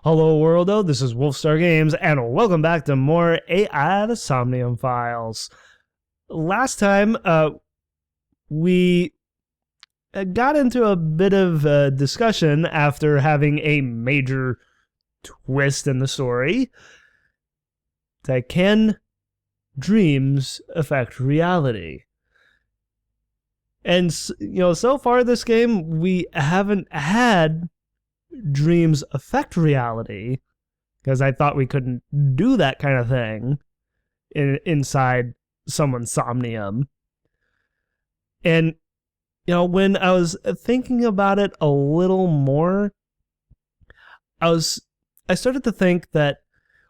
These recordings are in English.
Hello worldo, this is Wolfstar Games, and welcome back to more AI the Somnium Files. Last time, we got into a bit of discussion after having a major twist in the story. That can dreams affect reality? And, so far this game, we haven't had dreams affect reality, because I thought we couldn't do that kind of thing inside someone's somnium. And, when I was thinking about it a little more, I started to think that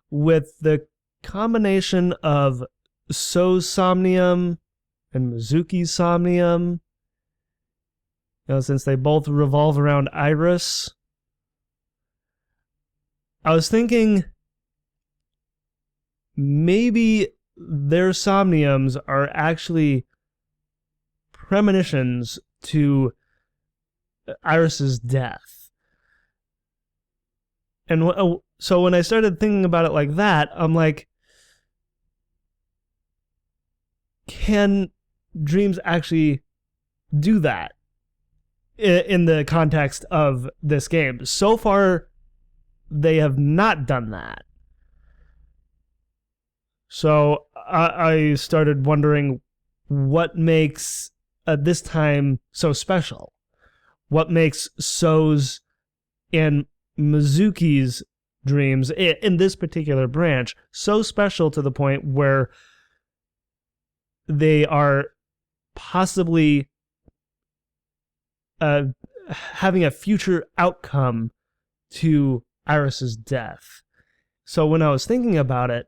with the combination of So's somnium and Mizuki's somnium, since they both revolve around ABIS, I was thinking maybe their somniums are actually premonitions to Iris's death. And so when I started thinking about it like that, I'm like, can dreams actually do that in the context of this game? So far, they have not done that. So I started wondering what makes this time so special. What makes So's and Mizuki's dreams in this particular branch so special to the point where they are possibly having a future outcome to Iris's death. So when I was thinking about it,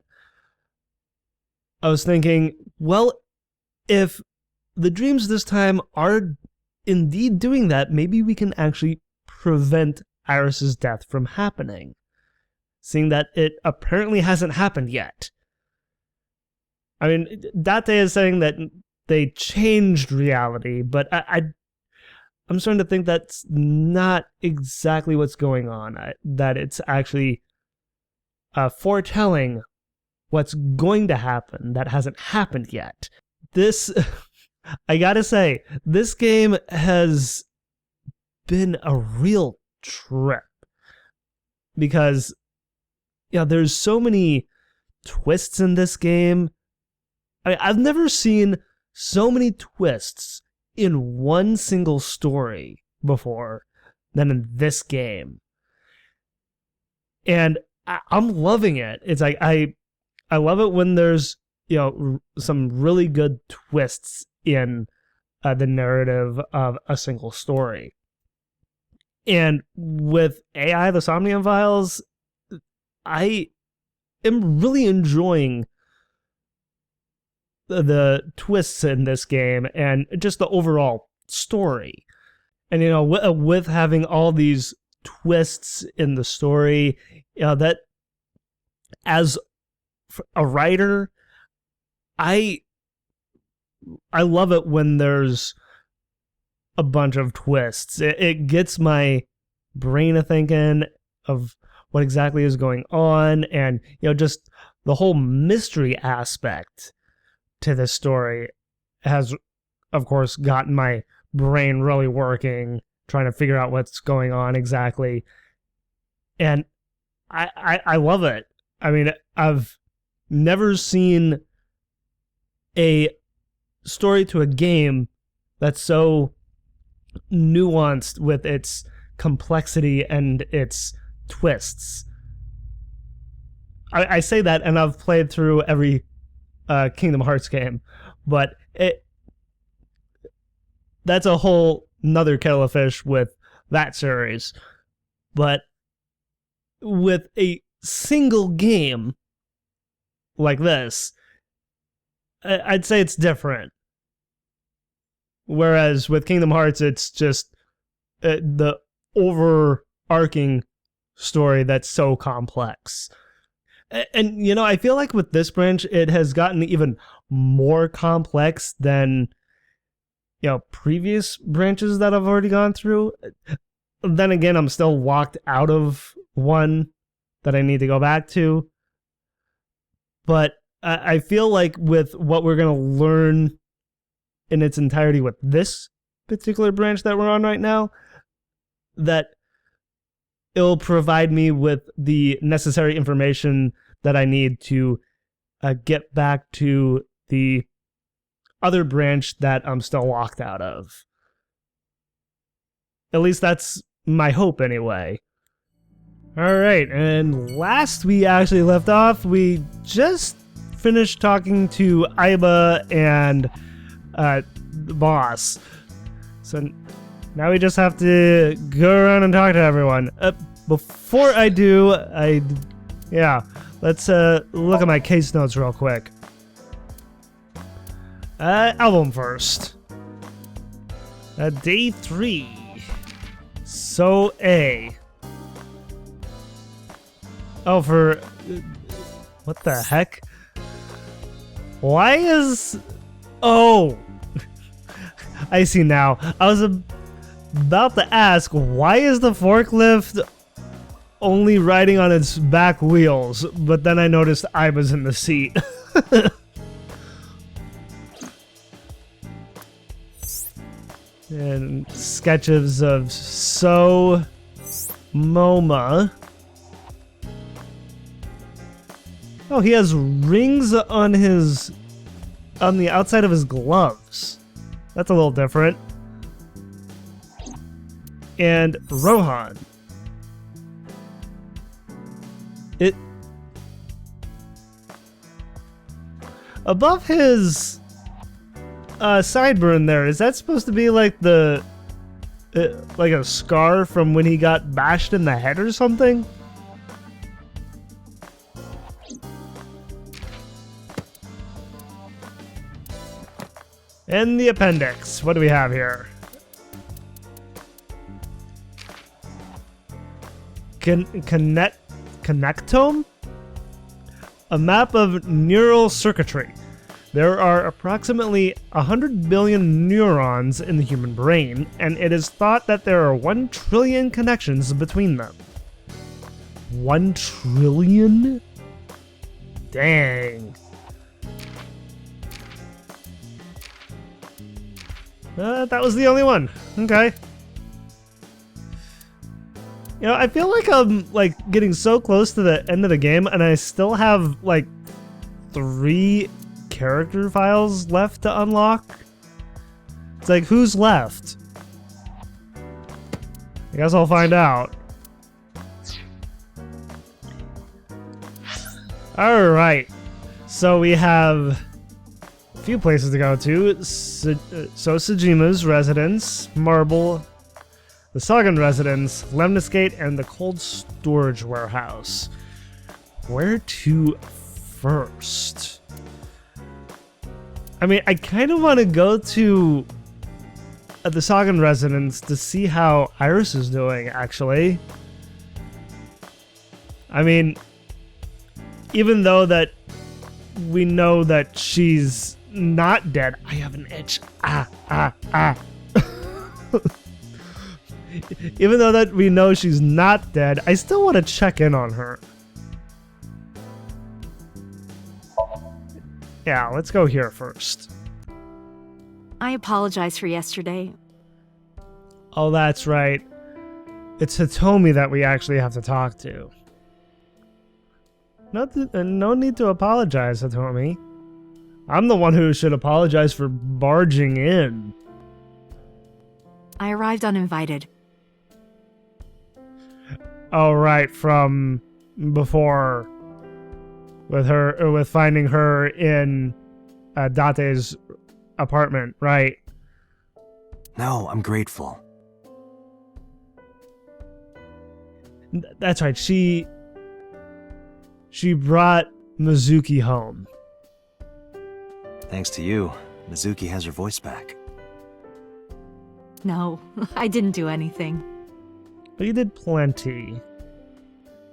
I was thinking, well, if the dreams this time are indeed doing that, maybe we can actually prevent Iris's death from happening, seeing that it apparently hasn't happened yet. I mean, Date is saying that they changed reality, but I'm starting to think that's not exactly what's going on. That it's actually foretelling what's going to happen that hasn't happened yet. This, I gotta say, this game has been a real trip. Because, there's so many twists in this game. I've never seen so many twists in one single story before than in this game. And I'm loving it. It's like, I love it when there's, some really good twists in the narrative of a single story. And with AI, the Somnium Files, I am really enjoying the twists in this game and just the overall story. And, with having all these twists in the story, that as a writer, I love it when there's a bunch of twists. It gets my brain a thinking of what exactly is going on, and just the whole mystery aspect to this story has, of course, gotten my brain really working, trying to figure out what's going on exactly. And I love it. I mean, I've never seen a story to a game that's so nuanced with its complexity and its twists. I say that, and I've played through every Kingdom Hearts game, but that's a whole nother kettle of fish with that series. But with a single game like this, I'd say it's different. Whereas with Kingdom Hearts, it's just the overarching story that's so complex. And, I feel like with this branch, it has gotten even more complex than, previous branches that I've already gone through. Then again, I'm still locked out of one that I need to go back to. But I feel like with what we're going to learn in its entirety with this particular branch that we're on right now, that it'll provide me with the necessary information that I need to get back to the other branch that I'm still locked out of. At least that's my hope anyway. Alright, and last we actually left off, we just finished talking to Iba and the boss. So now we just have to go around and talk to everyone. Before I do, let's look at my case notes real quick. Album first. Day 3. So A. Oh, for... what the heck? Why is... Oh! I see now. I was about to ask, why is the forklift only riding on its back wheels? But then I noticed I was in the seat. And sketches of MoMA. Oh, he has rings on the outside of his gloves. That's a little different. And Rohan. Above his sideburn there, is that supposed to be like like a scar from when he got bashed in the head or something? And the appendix. What do we have here? Connectome? A map of neural circuitry. There are approximately 100 billion neurons in the human brain, and it is thought that there are 1 trillion connections between them. 1 trillion? Dang. That was the only one. Okay. You know, I feel like I'm getting so close to the end of the game, and I still have 3 character files left to unlock. It's like, who's left? I guess I'll find out. Alright. So we have a few places to go to. Sosajima's residence, Marble, the Sagan residence, Lemnis Gate, and the cold storage warehouse. Where to first? I mean, I kind of want to go to the Sagan residence to see how Iris is doing, actually. I mean, even though that we know that she's not dead. I have an itch. Even though that we know she's not dead, I still want to check in on her. Yeah, let's go here first. I apologize for yesterday. Oh, that's right. It's Hitomi that we actually have to talk to. No need to apologize, Hitomi. I'm the one who should apologize for barging in. I arrived uninvited. Oh, right, from before, with finding her in Date's apartment, right? No, I'm grateful. That's right. She brought Mizuki home. Thanks to you, Mizuki has her voice back. No, I didn't do anything. But you did plenty.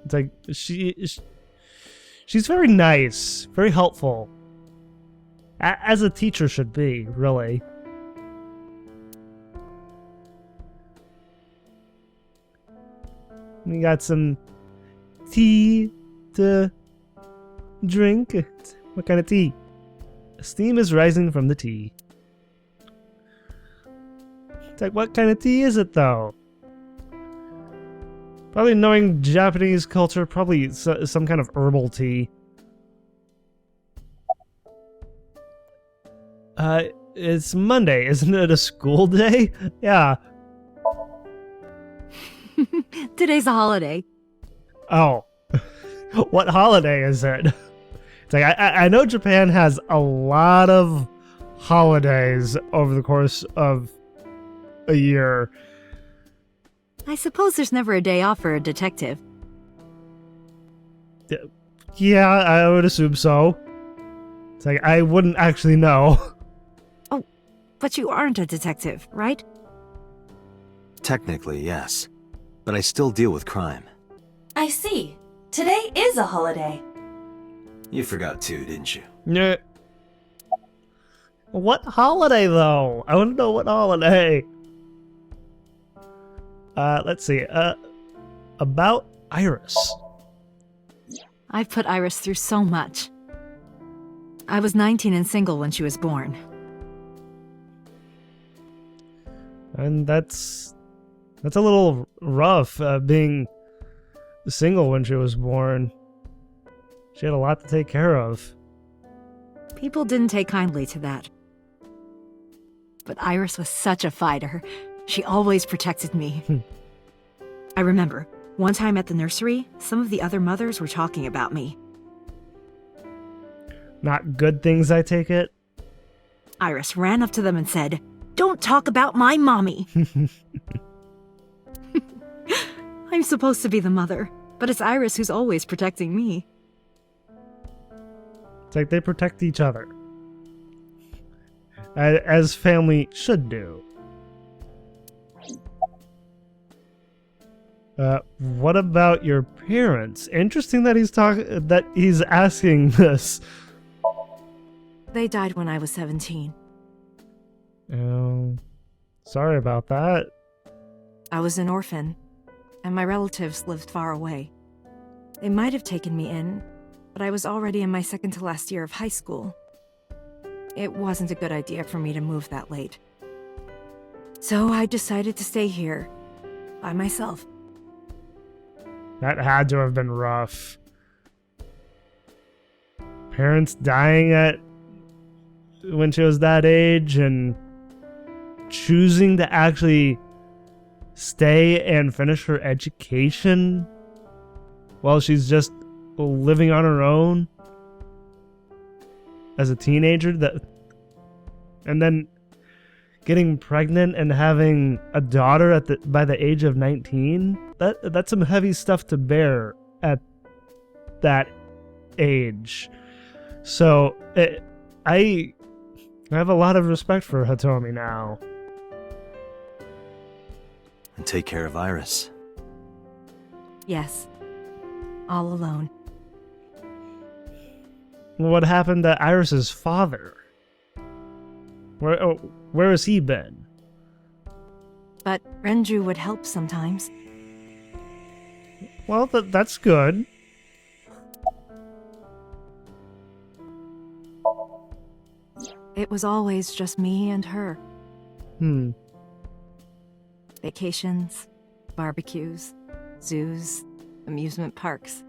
It's like she's very nice, very helpful. As a teacher should be, really. We got some tea to drink. What kind of tea? Steam is rising from the tea. It's like, what kind of tea is it, though? Probably knowing Japanese culture, probably some kind of herbal tea. It's Monday, isn't it a school day? Yeah. Today's a holiday. Oh. What holiday is it? It's like, I know Japan has a lot of holidays over the course of a year. I suppose there's never a day off for a detective. Yeah, I would assume so. It's like, I wouldn't actually know. Oh, but you aren't a detective, right? Technically, yes. But I still deal with crime. I see. Today is a holiday. You forgot too, didn't you? Yeah. What holiday, though? I want to know what holiday. Let's see. About Iris. I've put Iris through so much. I was 19 and single when she was born. And that's a little rough, being single when she was born. She had a lot to take care of. People didn't take kindly to that. But Iris was such a fighter. She always protected me. I remember, one time at the nursery, some of the other mothers were talking about me. Not good things, I take it? Iris ran up to them and said, "Don't talk about my mommy." I'm supposed to be the mother, but it's Iris who's always protecting me. It's like they protect each other. As family should do. What about your parents? Interesting that he's asking this. They died when I was 17. Oh, sorry about that. I was an orphan, and my relatives lived far away. They might have taken me in, but I was already in my second to last year of high school. It wasn't a good idea for me to move that late. So I decided to stay here, by myself. That had to have been rough. Parents dying when she was that age and choosing to actually stay and finish her education while she's just living on her own as a teenager, and then getting pregnant and having a daughter by the age of 19. That's some heavy stuff to bear at that age. So I have a lot of respect for Hitomi now. And take care of Iris. Yes. All alone. What happened to Iris's father? Where has he been? But Renju would help sometimes. Well, that's good. It was always just me and her. Vacations, barbecues, zoos, amusement parks.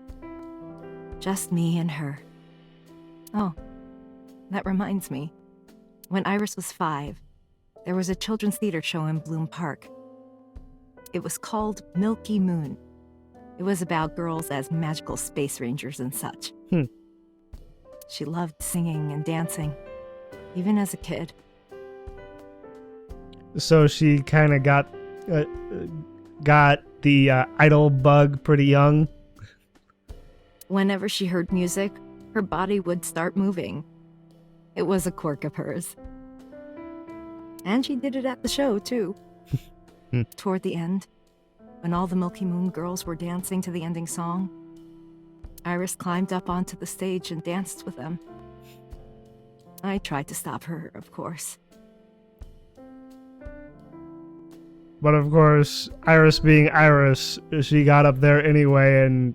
Just me and her. Oh, that reminds me. When Iris was 5, there was a children's theater show in Bloom Park. It was called Milky Moon. It was about girls as magical space rangers and such. She loved singing and dancing, even as a kid. So she kind of got the idol bug pretty young. Whenever she heard music, her body would start moving. It was a quirk of hers. And she did it at the show, too. Toward the end, when all the Milky Moon girls were dancing to the ending song, Iris climbed up onto the stage and danced with them. I tried to stop her, of course. But of course, Iris being Iris, she got up there anyway and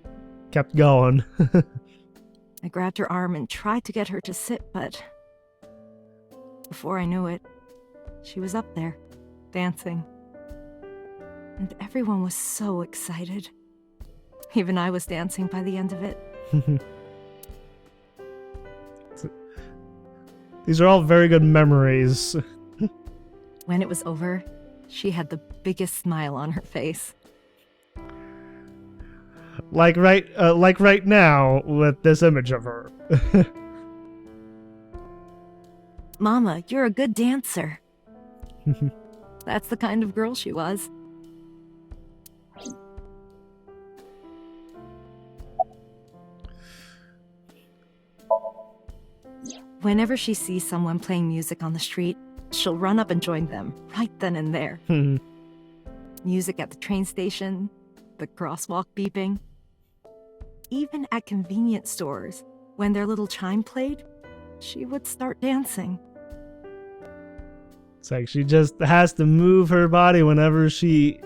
kept going. I grabbed her arm and tried to get her to sit, but before I knew it, she was up there, dancing. And everyone was so excited. Even I was dancing by the end of it. These are all very good memories. When it was over, she had the biggest smile on her face. Like right now with this image of her. Mama, you're a good dancer. That's the kind of girl she was. Whenever she sees someone playing music on the street, she'll run up and join them, right then and there. Music at the train station, the crosswalk beeping. Even at convenience stores, when their little chime played, she would start dancing. It's like she just has to move her body whenever she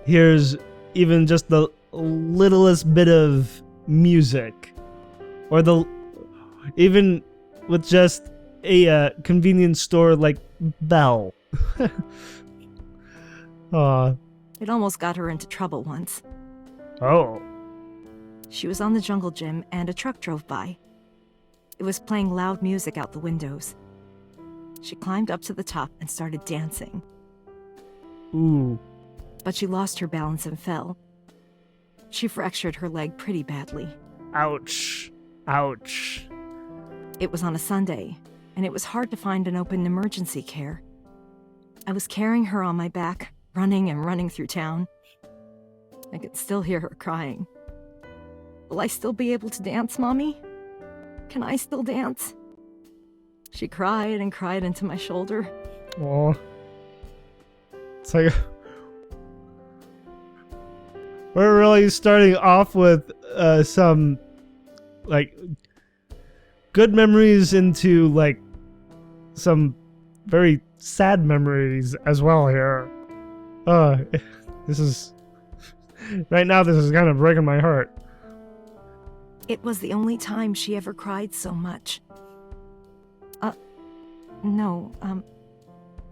hears even just the littlest bit of music. Or even with just a convenience store like bell. It almost got her into trouble once. Oh. She was on the jungle gym and a truck drove by. It was playing loud music out the windows. She climbed up to the top and started dancing. Ooh. But she lost her balance and fell. She fractured her leg pretty badly. Ouch. Ouch. It was on a Sunday, and it was hard to find an open emergency care. I was carrying her on my back, running and running through town. I could still hear her crying. Will I still be able to dance, Mommy? Can I still dance? She cried and cried into my shoulder. Aw. It's like we're really starting off with some like good memories into like some very sad memories as well here. This is right now. This is kind of breaking my heart. It was the only time she ever cried so much. No,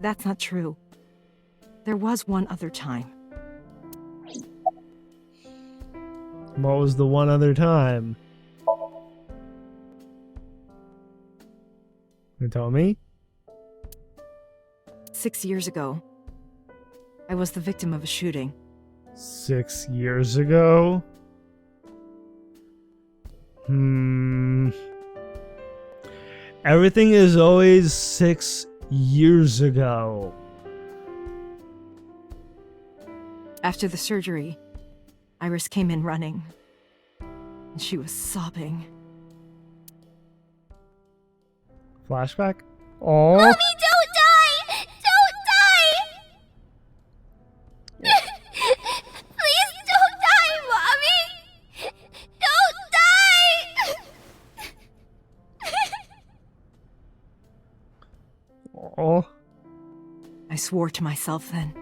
that's not true. There was one other time. What was the one other time? You tell me? 6 years ago, I was the victim of a shooting. 6 years ago? Everything is always 6 years ago. After the surgery, Iris came in running. And she was sobbing. Flashback? Oh. Mommy, don't die! Don't die! Please don't die, Mommy! Don't die! Oh. I swore to myself then.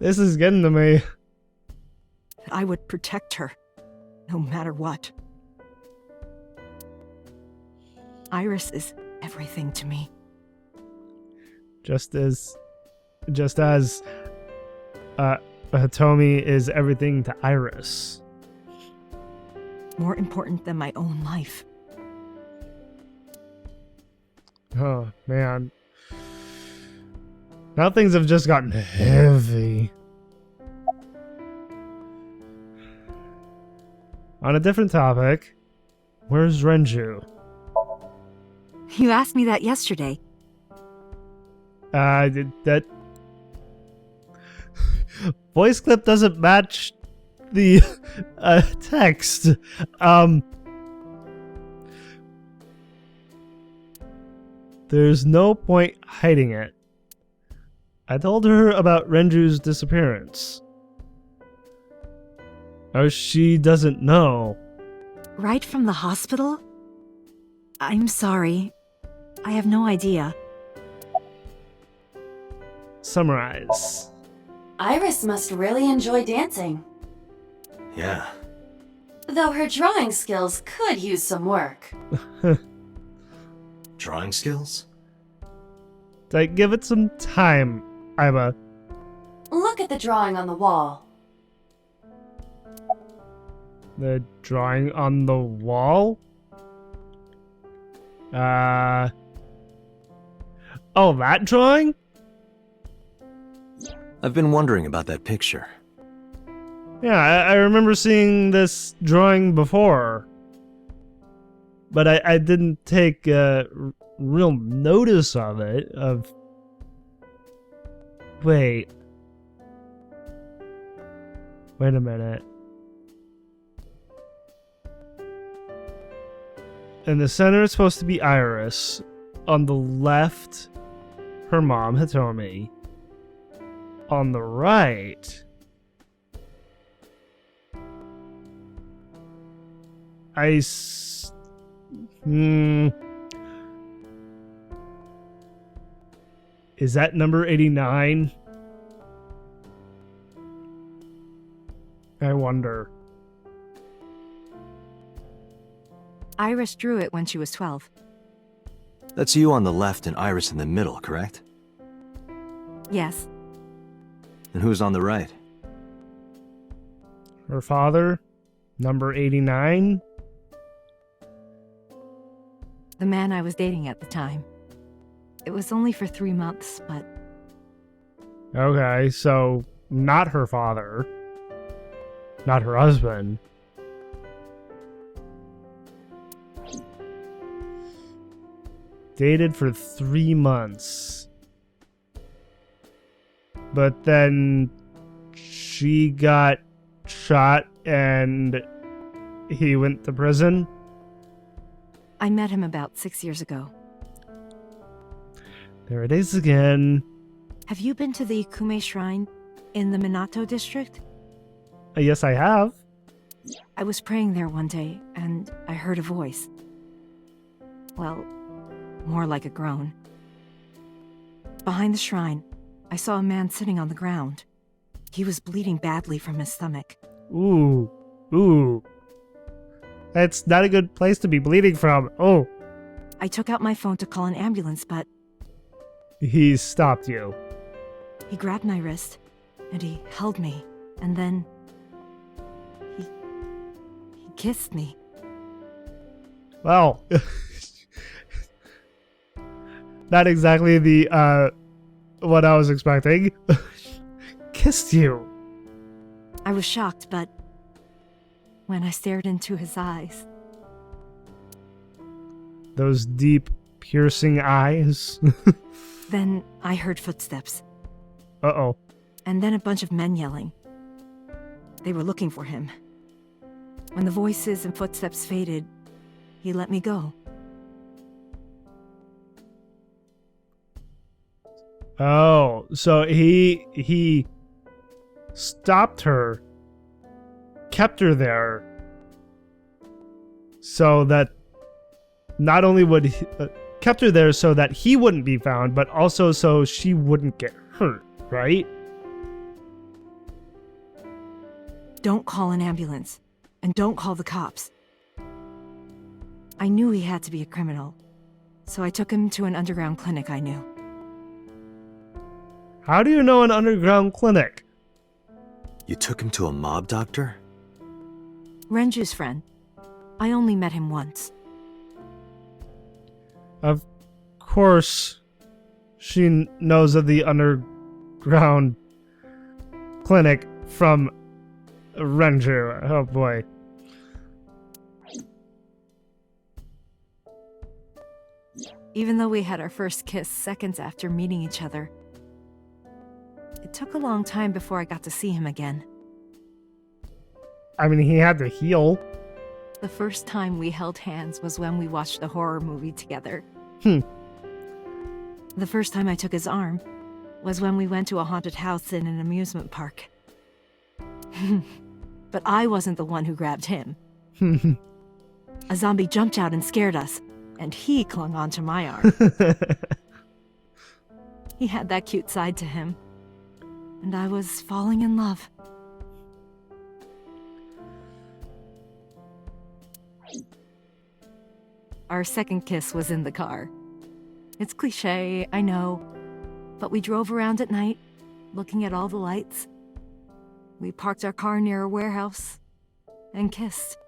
This is getting to me. That I would protect her, no matter what. Iris is everything to me. Just as Hitomi is everything to Iris. More important than my own life. Oh, man. Now things have just gotten heavy. On a different topic, where's Renju? You asked me that yesterday. That voice clip doesn't match the text. There's no point hiding it. I told her about Renju's disappearance. Oh, she doesn't know. Right from the hospital? I'm sorry. I have no idea. Summarize. Iris must really enjoy dancing. Yeah. Though her drawing skills could use some work. Drawing skills? Like, give it some time, Iba. Look at the drawing on the wall. The drawing on the wall? Oh, that drawing? I've been wondering about that picture. Yeah, I remember seeing this drawing before. But I didn't take real notice of it. Wait a minute. In the center, it's supposed to be Iris. On the left, her mom, Hitomi. On the right, is that number 89? I wonder. Iris drew it when she was 12. That's you on the left and Iris in the middle, correct? Yes. And who's on the right? Her father, number 89. The man I was dating at the time. It was only for 3 months, but Okay, so not her father. Not her husband. Dated for 3 months. But then she got shot and he went to prison. I met him about 6 years ago. There it is again. Have you been to the Ikume Shrine in the Minato district? Yes, I have. I was praying there one day, and I heard a voice. Well, more like a groan. Behind the shrine, I saw a man sitting on the ground. He was bleeding badly from his stomach. Ooh. That's not a good place to be bleeding from. Oh. I took out my phone to call an ambulance, but He stopped you. he grabbed my wrist, and he held me, and then he kissed me. Well, not exactly the, what I was expecting. Kissed you. I was shocked, but when I stared into his eyes, Those deep, piercing eyes. then I heard footsteps, Uh-oh. and then a bunch of men yelling. They were looking for him. When the voices and footsteps faded, he let me go. Oh, so he stopped her, kept her there, so that not only would he, kept her there so that he wouldn't be found, but also so she wouldn't get hurt, right? Don't call an ambulance, and don't call the cops. I knew he had to be a criminal, so I took him to an underground clinic I knew. How do you know an underground clinic? You took him to a mob doctor? Renju's friend. I only met him once. Of course, she knows of the underground clinic from Renju. Oh boy. Even though we had our first kiss seconds after meeting each other, it took a long time before I got to see him again. I mean, he had to heal. The first time we held hands was when we watched a horror movie together. Hmm. The first time I took his arm was when we went to a haunted house in an amusement park. But I wasn't the one who grabbed him. A zombie jumped out and scared us, and he clung onto my arm. He had that cute side to him. and I was falling in love. Our second kiss was in the car. It's cliché, I know, but we drove around at night, looking at all the lights. We parked our car near a warehouse and kissed.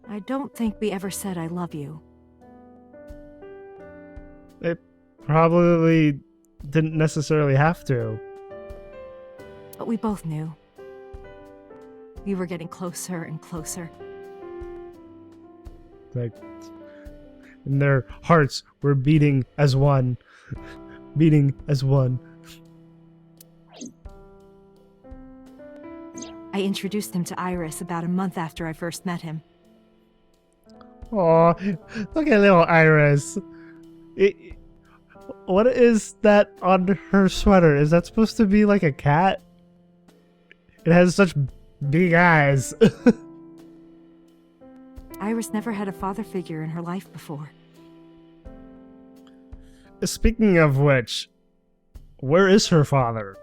I don't think we ever said I love you. It probably didn't necessarily have to. But we both knew. We were getting closer and closer. Like, and their hearts were beating as one. Beating as one. I introduced him to Iris about a month after I first met him. Aw, look at little Iris. What is that on her sweater? Is that supposed to be like a cat? It has such big eyes. Iris never had a father figure in her life before. Speaking of which, where is her father?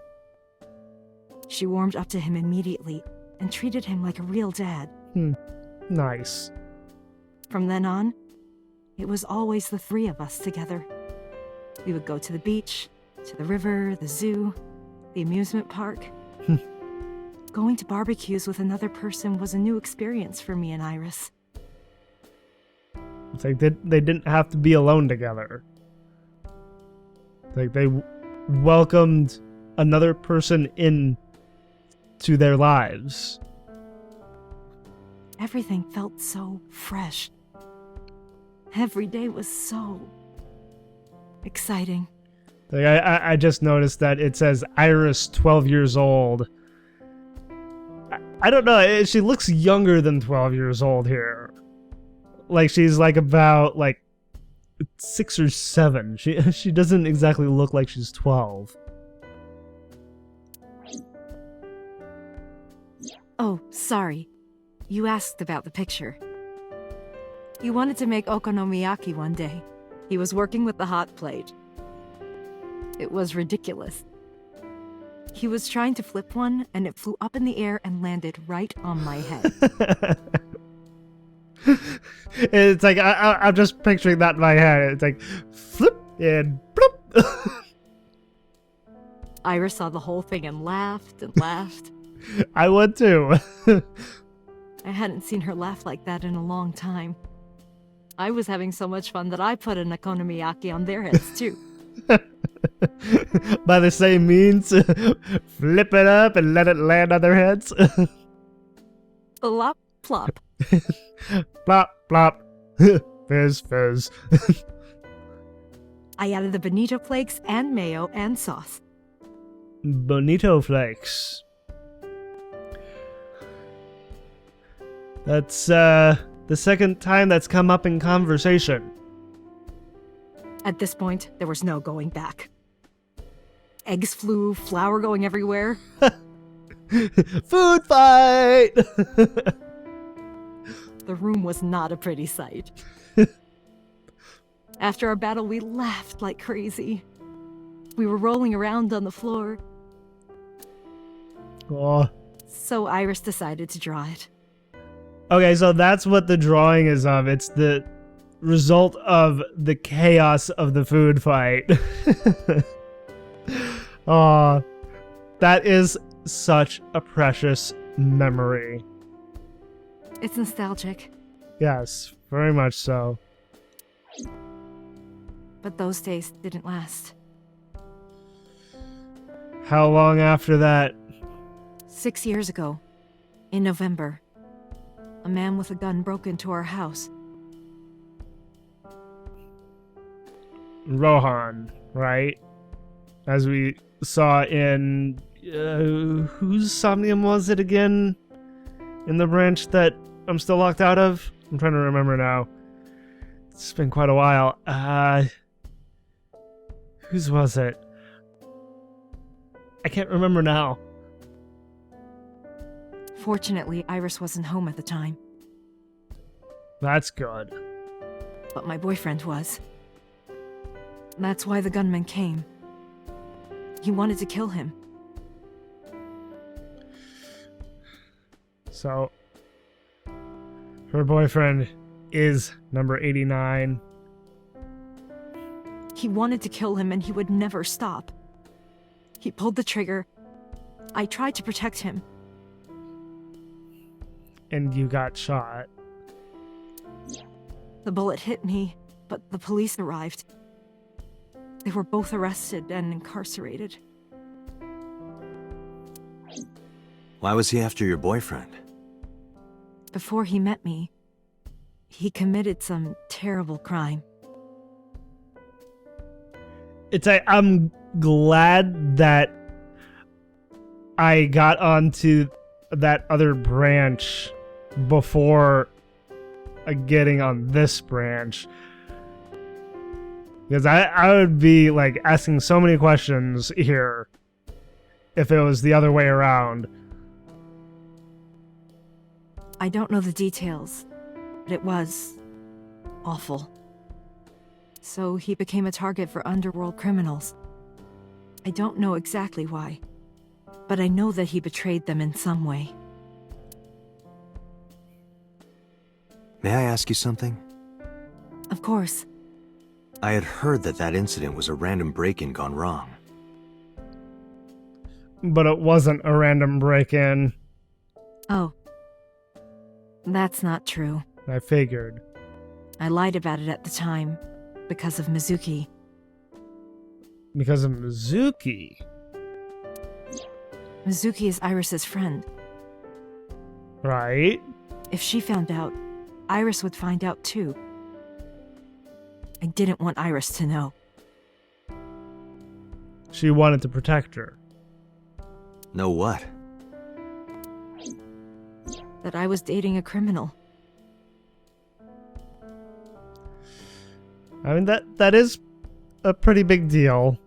She warmed up to him immediately and treated him like a real dad. Nice. From then on, it was always the three of us together. We would go to the beach, to the river, the zoo, the amusement park. Going to barbecues with another person was a new experience for me and Iris. It's like they didn't have to be alone together. Like they welcomed another person in to their lives. Everything felt so fresh. Every day was so exciting. Like I just noticed that it says Iris 12 years old. I don't know, she looks younger than 12 years old here. Like she's like about like 6 or 7. She doesn't exactly look like she's 12. Oh, sorry. You asked about the picture. He wanted to make okonomiyaki one day. He was working with the hot plate. It was ridiculous. He was trying to flip one, and it flew up in the air and landed right on my head. It's like, I'm just picturing that in my head. It's like, flip and bloop. Iris saw the whole thing and laughed and laughed. I would too. I hadn't seen her laugh like that in a long time. I was having so much fun that I put an okonomiyaki on their heads too. By the same means, flip it up and let it land on their heads. Plop, plop. Plop, plop. Fizz, fizz. I added the bonito flakes and mayo and sauce. Bonito flakes. That's the second time that's come up in conversation. At this point, there was no going back. Eggs flew, flour going everywhere. Food fight! The room was not a pretty sight. After our battle, we laughed like crazy. We were rolling around on the floor. Oh. So Iris decided to draw it. Okay, so that's what the drawing is of. It's the result of the chaos of the food fight. Aw, that is such a precious memory. It's nostalgic. Yes, very much so. But those days didn't last. How long after that? 6 years ago, in November, a man with a gun broke into our house. Rohan, right? As we saw in... whose Somnium was it again? In the branch that I'm still locked out of? I'm trying to remember now. It's been quite a while. Whose was it? I can't remember now. Fortunately, Iris wasn't home at the time, That's good. but my boyfriend was. That's why the gunman came. He wanted to kill him. So, her boyfriend is number 89. He wanted to kill him and he would never stop. He pulled the trigger. I tried to protect him. And you got shot. The bullet hit me, but the police arrived. They were both arrested and incarcerated. Why was he after your boyfriend? Before he met me, he committed some terrible crime. I'm glad that I got onto that other branch before getting on this branch. Because I would be like asking so many questions here if it was the other way around. I don't know the details, but it was awful. So he became a target for underworld criminals. I don't know exactly why, but I know that he betrayed them in some way. May I ask you something? Of course. I had heard that incident was a random break-in gone wrong. But it wasn't a random break-in. Oh. That's not true. I figured. I lied about it at the time, because of Mizuki. Because of Mizuki? Mizuki is Iris's friend. Right? If she found out, Iris would find out too. I didn't want Iris to know. She wanted to protect her. Know what? That I was dating a criminal. I mean, that is a pretty big deal.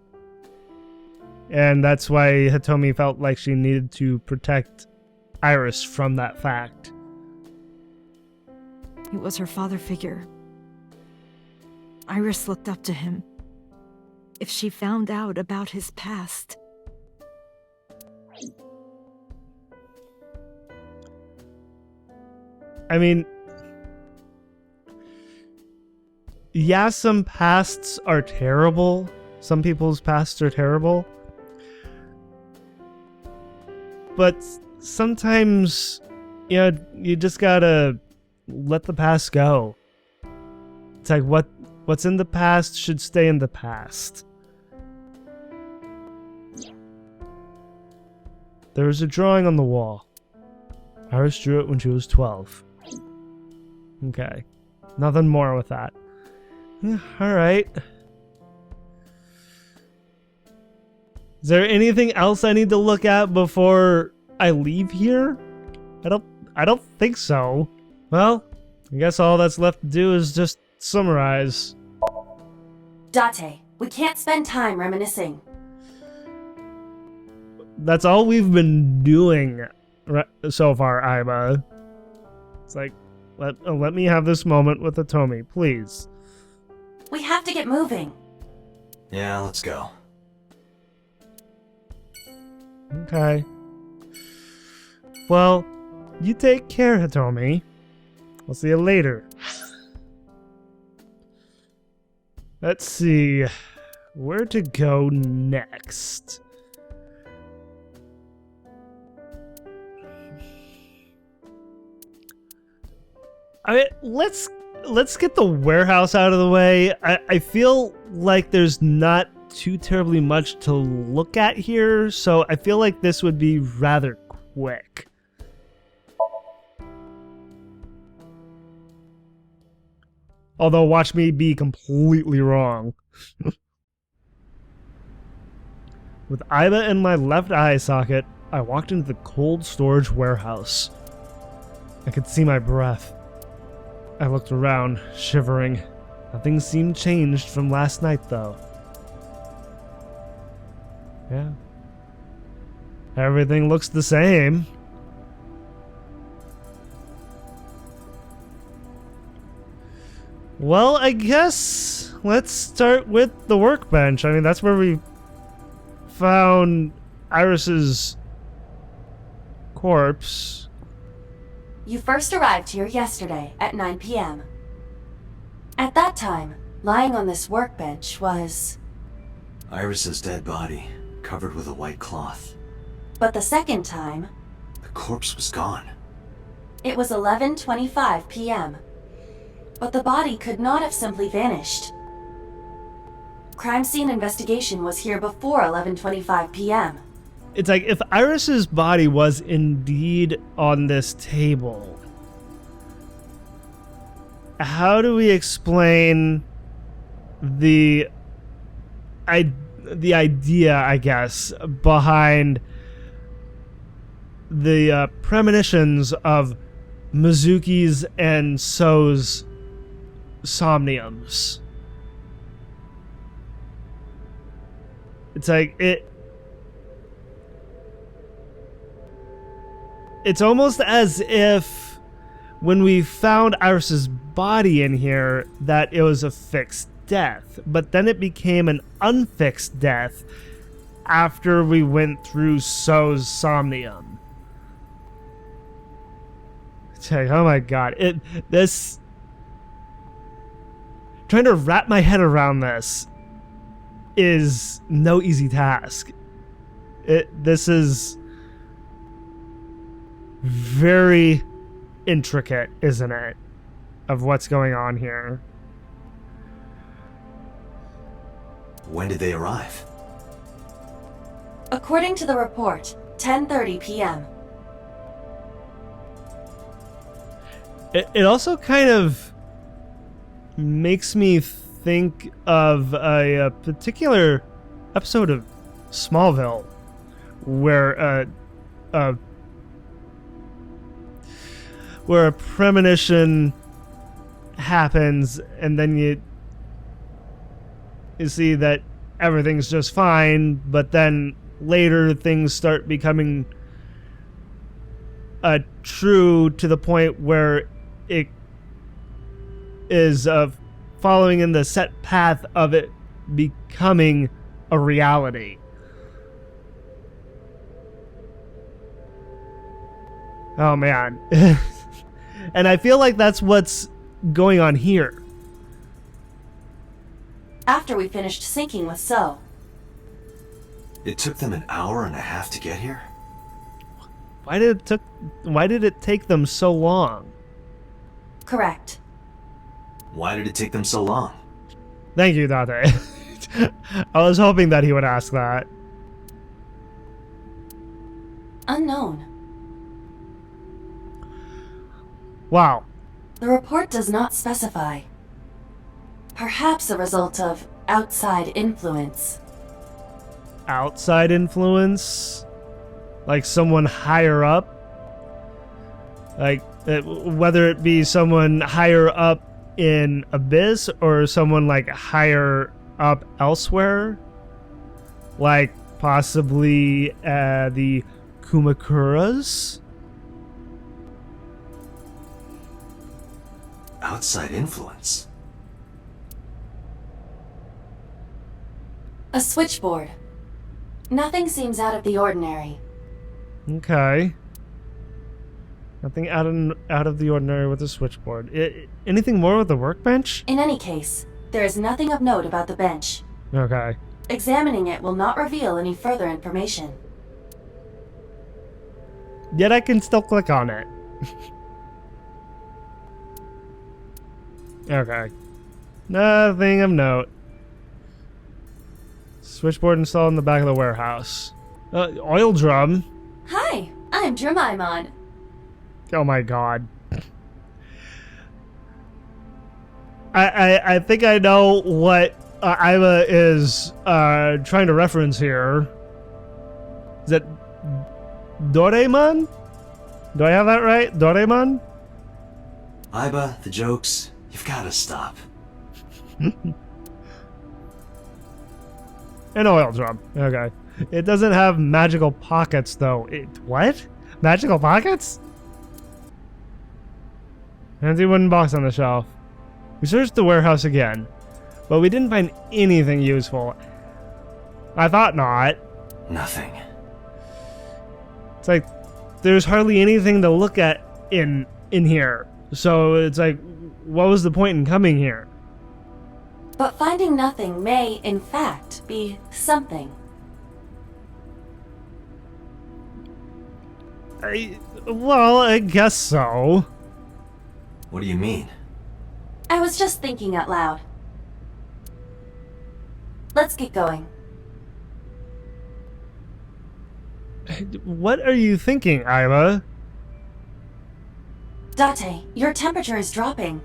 And that's why Hitomi felt like she needed to protect Iris from that fact. He was her father figure. Iris looked up to him. If she found out about his past... I mean, yeah, some pasts are terrible. Some people's pasts are terrible. But sometimes, you know, you just gotta let the past go. It's like what's in the past should stay in the past. There was a drawing on the wall. Iris drew it when she was 12. Okay. Nothing more with that. Alright. Is there anything else I need to look at before I leave here? I don't think so. Well, I guess all that's left to do is just summarize. Date, we can't spend time reminiscing. That's all we've been doing so far, Aiba. It's like, let me have this moment with Hitomi, please. We have to get moving. Yeah, let's go. Okay. Well, you take care, Hitomi. I'll see you later. Let's see where to go next. I mean, let's get the warehouse out of the way. I feel like there's not too terribly much to look at here, so I feel like this would be rather quick. Although, watch me be completely wrong. With Aiba in my left eye socket, I walked into the cold storage warehouse. I could see my breath. I looked around, shivering. Nothing seemed changed from last night, though. Yeah. Everything looks the same. Well, I guess let's start with the workbench. I mean, that's where we found Iris's corpse. You first arrived here yesterday at 9 p.m. At that time, lying on this workbench was... Iris's dead body, covered with a white cloth. But the second time, The corpse was gone. it was 11:25 p.m. But the body could not have simply vanished. Crime scene investigation was here before 11:25 p.m. It's like if Iris's body was indeed on this table, how do we explain the idea, I guess, behind the premonitions of Mizuki's and So's somniums? It's like it's almost as if when we found Iris's body in here that it was a fixed death, but then it became an unfixed death after we went through So's somnium. It's like, oh my god, trying to wrap my head around this is no easy task. This is very intricate, isn't it, of what's going on here. When did they arrive? According to the report, 10:30 p.m. It also kind of makes me think of a particular episode of Smallville where a premonition happens and then you see that everything's just fine, but then later things start becoming true to the point where it is following in the set path of it becoming a reality. Oh man. And I feel like that's what's going on here. After we finished syncing with So. It took them an hour and a half to get here? Why did it take them so long? Correct. Why did it take them so long? Thank you, Date. I was hoping that he would ask that. Unknown. Wow. The report does not specify. Perhaps a result of outside influence. Outside influence? Like someone higher up? Like, whether it be someone higher up in ABIS or someone like higher up elsewhere? Like possibly the Kumakuras? Outside influence? A switchboard. Nothing seems out of the ordinary. Okay. Nothing out of the ordinary with the switchboard. Anything more with the workbench? In any case, there is nothing of note about the bench. Okay. Examining it will not reveal any further information. Yet I can still click on it. Okay. Nothing of note. Switchboard installed in the back of the warehouse. Oil drum. Hi, I'm Dramaimon. Oh my god. I think I know what Iva is trying to reference here. Is that Doraemon? Do I have that right? Doraemon? Iba, the jokes, you've got to stop. An oil drum. Okay. It doesn't have magical pockets, though. What? Magical pockets? Empty wooden box on the shelf. We searched the warehouse again, but we didn't find anything useful. I thought not. Nothing. It's like there's hardly anything to look at in here. So it's like, what was the point in coming here? But finding nothing may, in fact, be something. Well, I guess so. What do you mean? I was just thinking out loud. Let's get going. What are you thinking, Isla? Date, your temperature is dropping.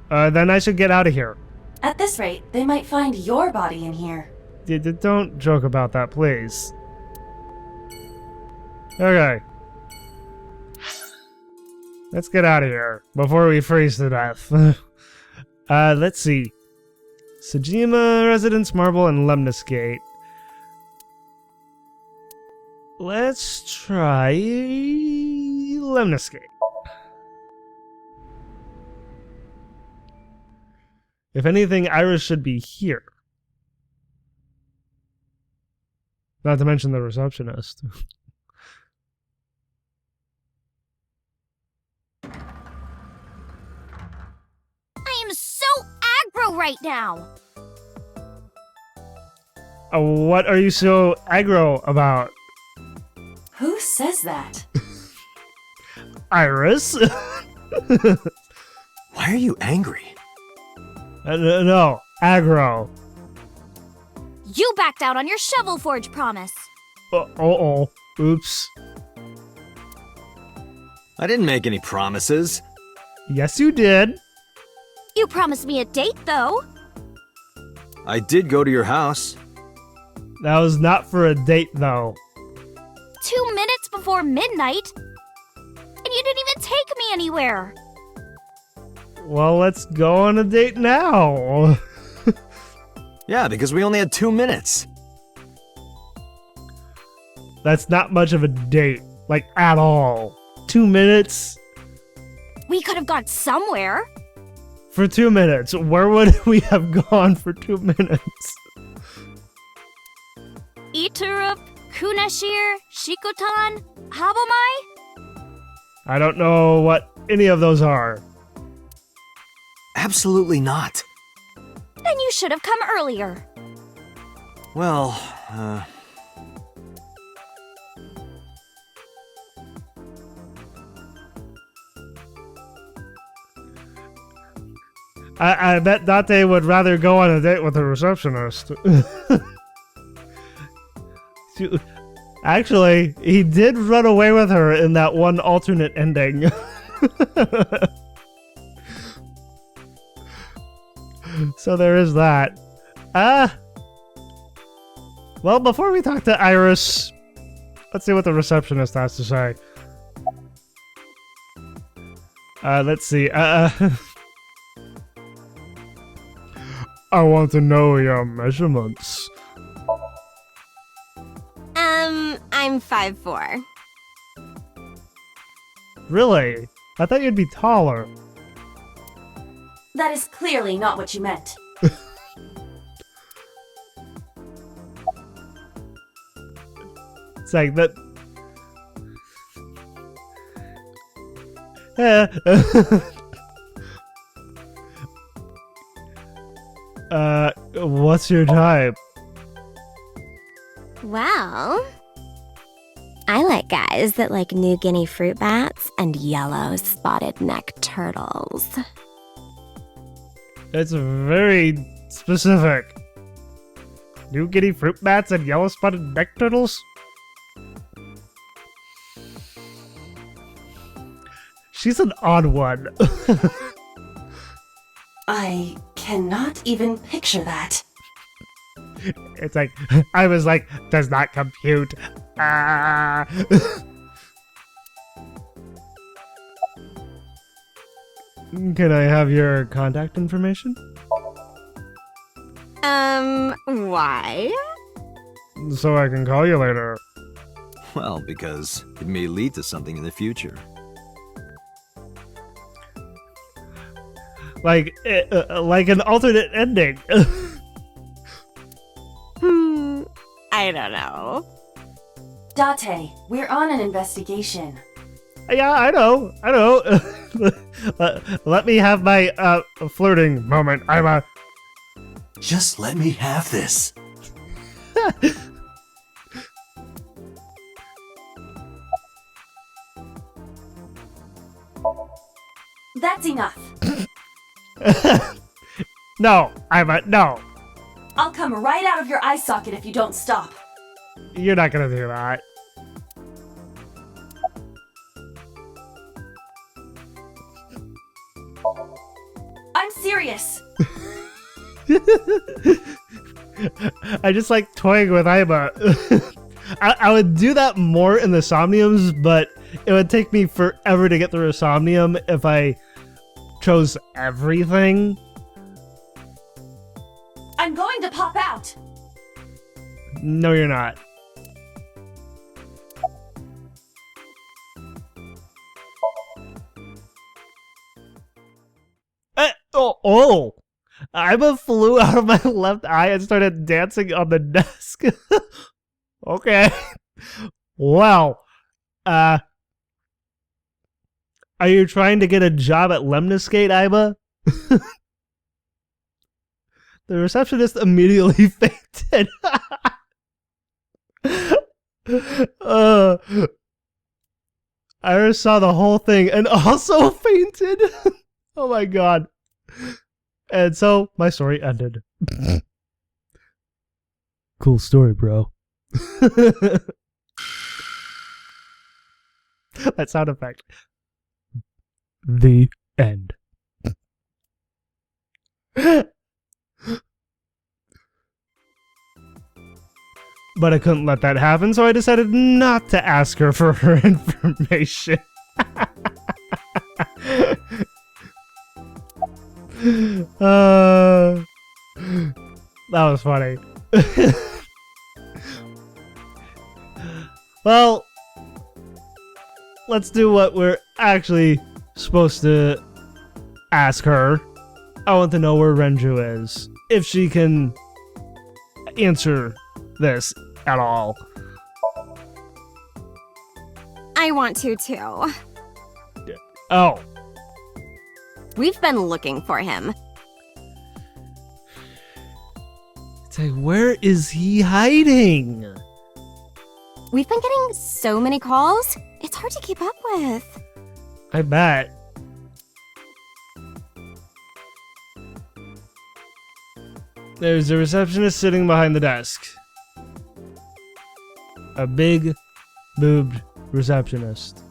Then I should get out of here. At this rate, they might find your body in here. Don't joke about that, please. Okay. Let's get out of here before we freeze to death. Let's see. Sejima, Residence Marble, and Lemnis Gate. Let's try Lemnis Gate. If anything, Iris should be here. Not to mention the receptionist. I am so aggro right now. What are you so aggro about, Who says that? Iris? Why are you angry? No, aggro. You backed out on your Shovel Forge promise. Uh-oh. Oops. I didn't make any promises. Yes, you did. You promised me a date, though. I did go to your house. That was not for a date, though. 2 minutes before midnight. And you didn't even take me anywhere. Well, let's go on a date now. Yeah, because we only had 2 minutes. That's not much of a date. Like, at all. 2 minutes? We could have gone somewhere. For 2 minutes. Where would we have gone for 2 minutes? Iturup, Kunashir, Shikotan, Habomai? I don't know what any of those are. Absolutely not. Then you should have come earlier. Well, I bet Date would rather go on a date with a receptionist. Actually, he did run away with her in that one alternate ending. So there is that. Well, before we talk to Iris, let's see what the receptionist has to say. Let's see. I want to know your measurements. I'm 5'4". Really? I thought you'd be taller. That is clearly not what you meant. It's like that. What's your type? Well, I like guys that like New Guinea fruit bats and yellow spotted neck turtles. It's very specific. New Guinea fruit bats and yellow spotted neck turtles? She's an odd one. I cannot even picture that. It's like, I was like, does not compute. Ah. Can I have your contact information? Why? So I can call you later. well, because it may lead to something in the future. Like an alternate ending. I I don't know. Date, we're on an investigation. Yeah, I know. Let me have my flirting moment. Just let me have this. That's enough. No, no. I'll come right out of your eye socket if you don't stop. You're not gonna do that. I'm serious. I just like toying with Aiba. I would do that more in the Somniums, but it would take me forever to get through a Somnium if I chose everything. I'm going to pop out. No, you're not. Oh! Aiba flew out of my left eye and started dancing on the desk. Okay. Well, are you trying to get a job at Lemniscate, Aiba? The receptionist immediately fainted. Iris saw the whole thing and also fainted. Oh my god. And so my story ended. Cool story, bro. That sound effect. The end. But I couldn't let that happen, so I decided not to ask her for her information. That was funny. Well, let's do what we're actually supposed to ask her. I want to know where Renju is. If she can answer this at all. I want to too. Oh. We've been looking for him. It's like, where is he hiding? We've been getting so many calls, it's hard to keep up with. I bet. There's a receptionist sitting behind the desk. A big, boobed receptionist.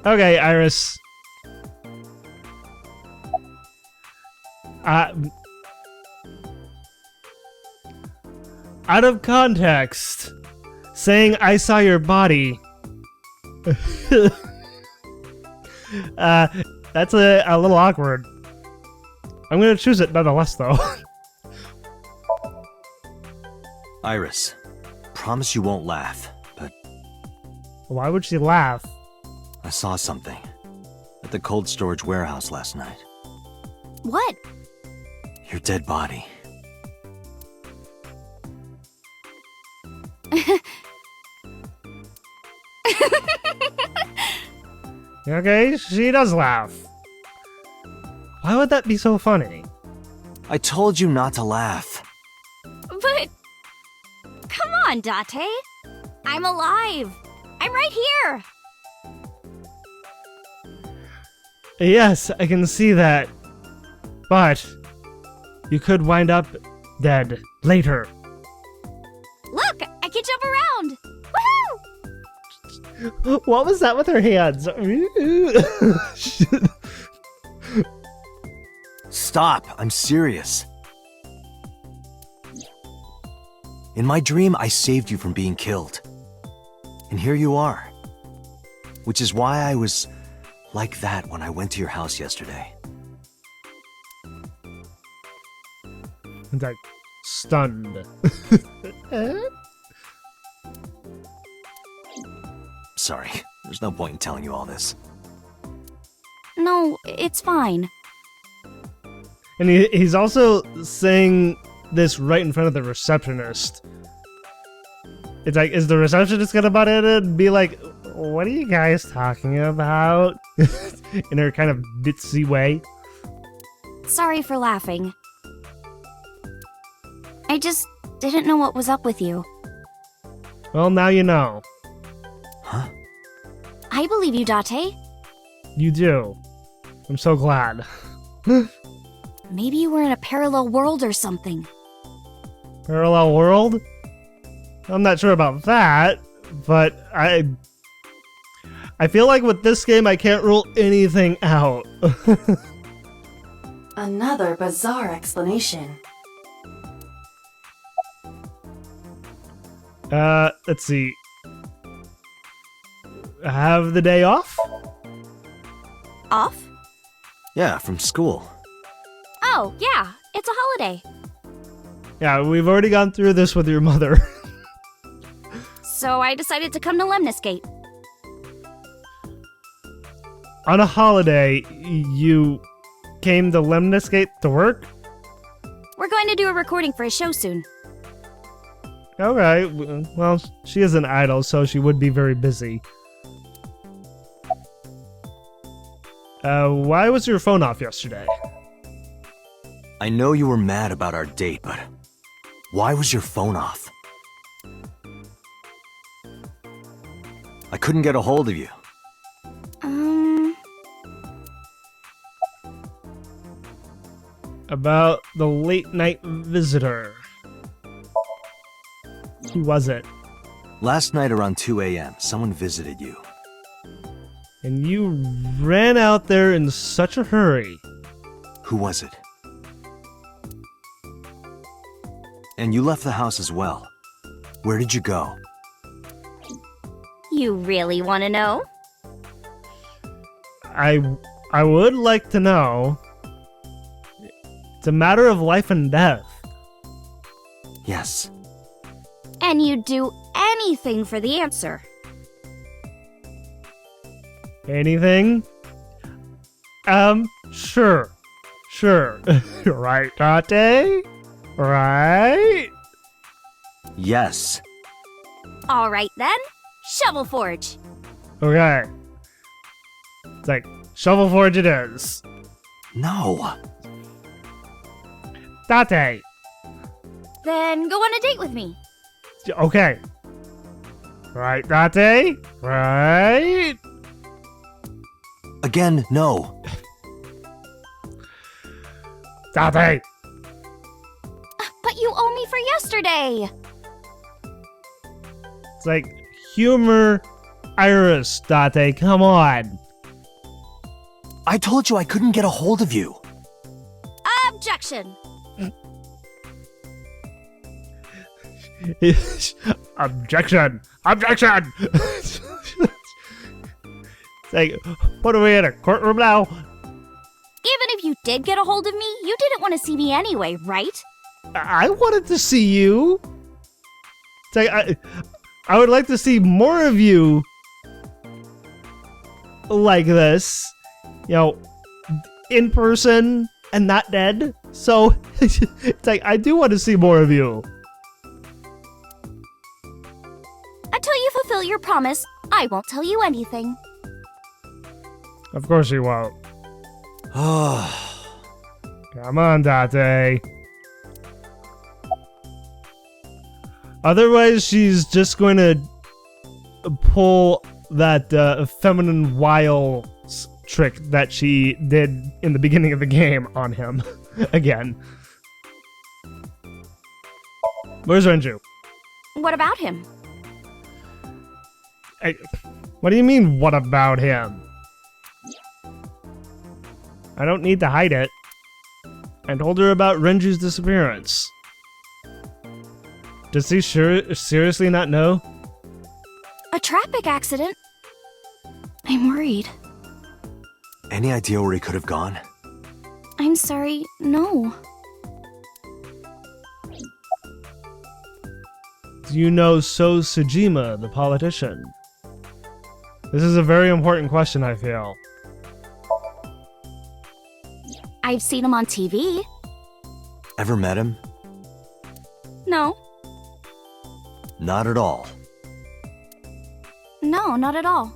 Okay, Iris. Out of context, saying I saw your body. That's a little awkward. I'm gonna choose it nonetheless, though. Iris, promise you won't laugh, but Why would she laugh? I saw something at the cold storage warehouse last night. What? Your dead body. Okay, she does laugh. Why would that be so funny? I told you not to laugh. But... Come on, Date. I'm alive. I'm right here. Yes, I can see that. But you could wind up dead later. Look, I can jump around. Woohoo! What was that with her hands? Stop, I'm serious. In my dream, I saved you from being killed. And here you are. Which is why I was like that when I went to your house yesterday. And like stunned. Sorry, there's no point in telling you all this. No, it's fine. And he's also saying this right in front of the receptionist. It's like, is the receptionist gonna butt in and be like, what are you guys talking about? In her kind of ditzy way. Sorry for laughing. I just didn't know what was up with you. Well, now you know. Huh? I believe you, Date. You do. I'm so glad. Maybe you were in a parallel world or something. Parallel world? I'm not sure about that, but I feel like with this game I can't rule anything out. Another bizarre explanation. Let's see. Have the day off? Off? Yeah, from school. Oh, yeah, it's a holiday. Yeah, we've already gone through this with your mother. So I decided to come to Lemniscate. On a holiday, you came to Lemniscate to work? We're going to do a recording for a show soon. Okay, well, she is an idol, so she would be very busy. Why was your phone off yesterday? I know you were mad about our date, but why was your phone off? I couldn't get a hold of you. About the late night visitor. Who was it? Last night around 2 a.m., someone visited you. And you ran out there in such a hurry. Who was it? And you left the house as well. Where did you go? You really want to know? I would like to know. It's a matter of life and death. Yes. And you'd do anything for the answer. Anything? Sure. Sure. Right, Date? Right? Yes. All right then, Shovel Forge. Okay. It's like, Shovel Forge it is. No. Date. Then go on a date with me. Okay. Right, Date? Right? Again, no. Date. But you owe me for yesterday. It's like, humor Iris, Date. Come on. I told you I couldn't get a hold of you. Objection. Objection! Objection! It's like, what are we in a courtroom now? Even if you did get a hold of me, you didn't want to see me anyway, right? I wanted to see you. It's like, I would like to see more of you like this. You know, in person and not dead. So, it's like, I do want to see more of you. Until you fulfill your promise, I won't tell you anything. Of course you won't. Come on, Date. Otherwise, she's just going to pull that feminine wiles trick that she did in the beginning of the game on him again. Where's Renju? What about him? What do you mean, what about him? I don't need to hide it. I told her about Renju's disappearance. Does he seriously not know? A traffic accident? I'm worried. Any idea where he could have gone? I'm sorry, no. Do you know So Sujima, the politician? This is a very important question, I feel. I've seen him on TV. Ever met him? No. Not at all. No, not at all.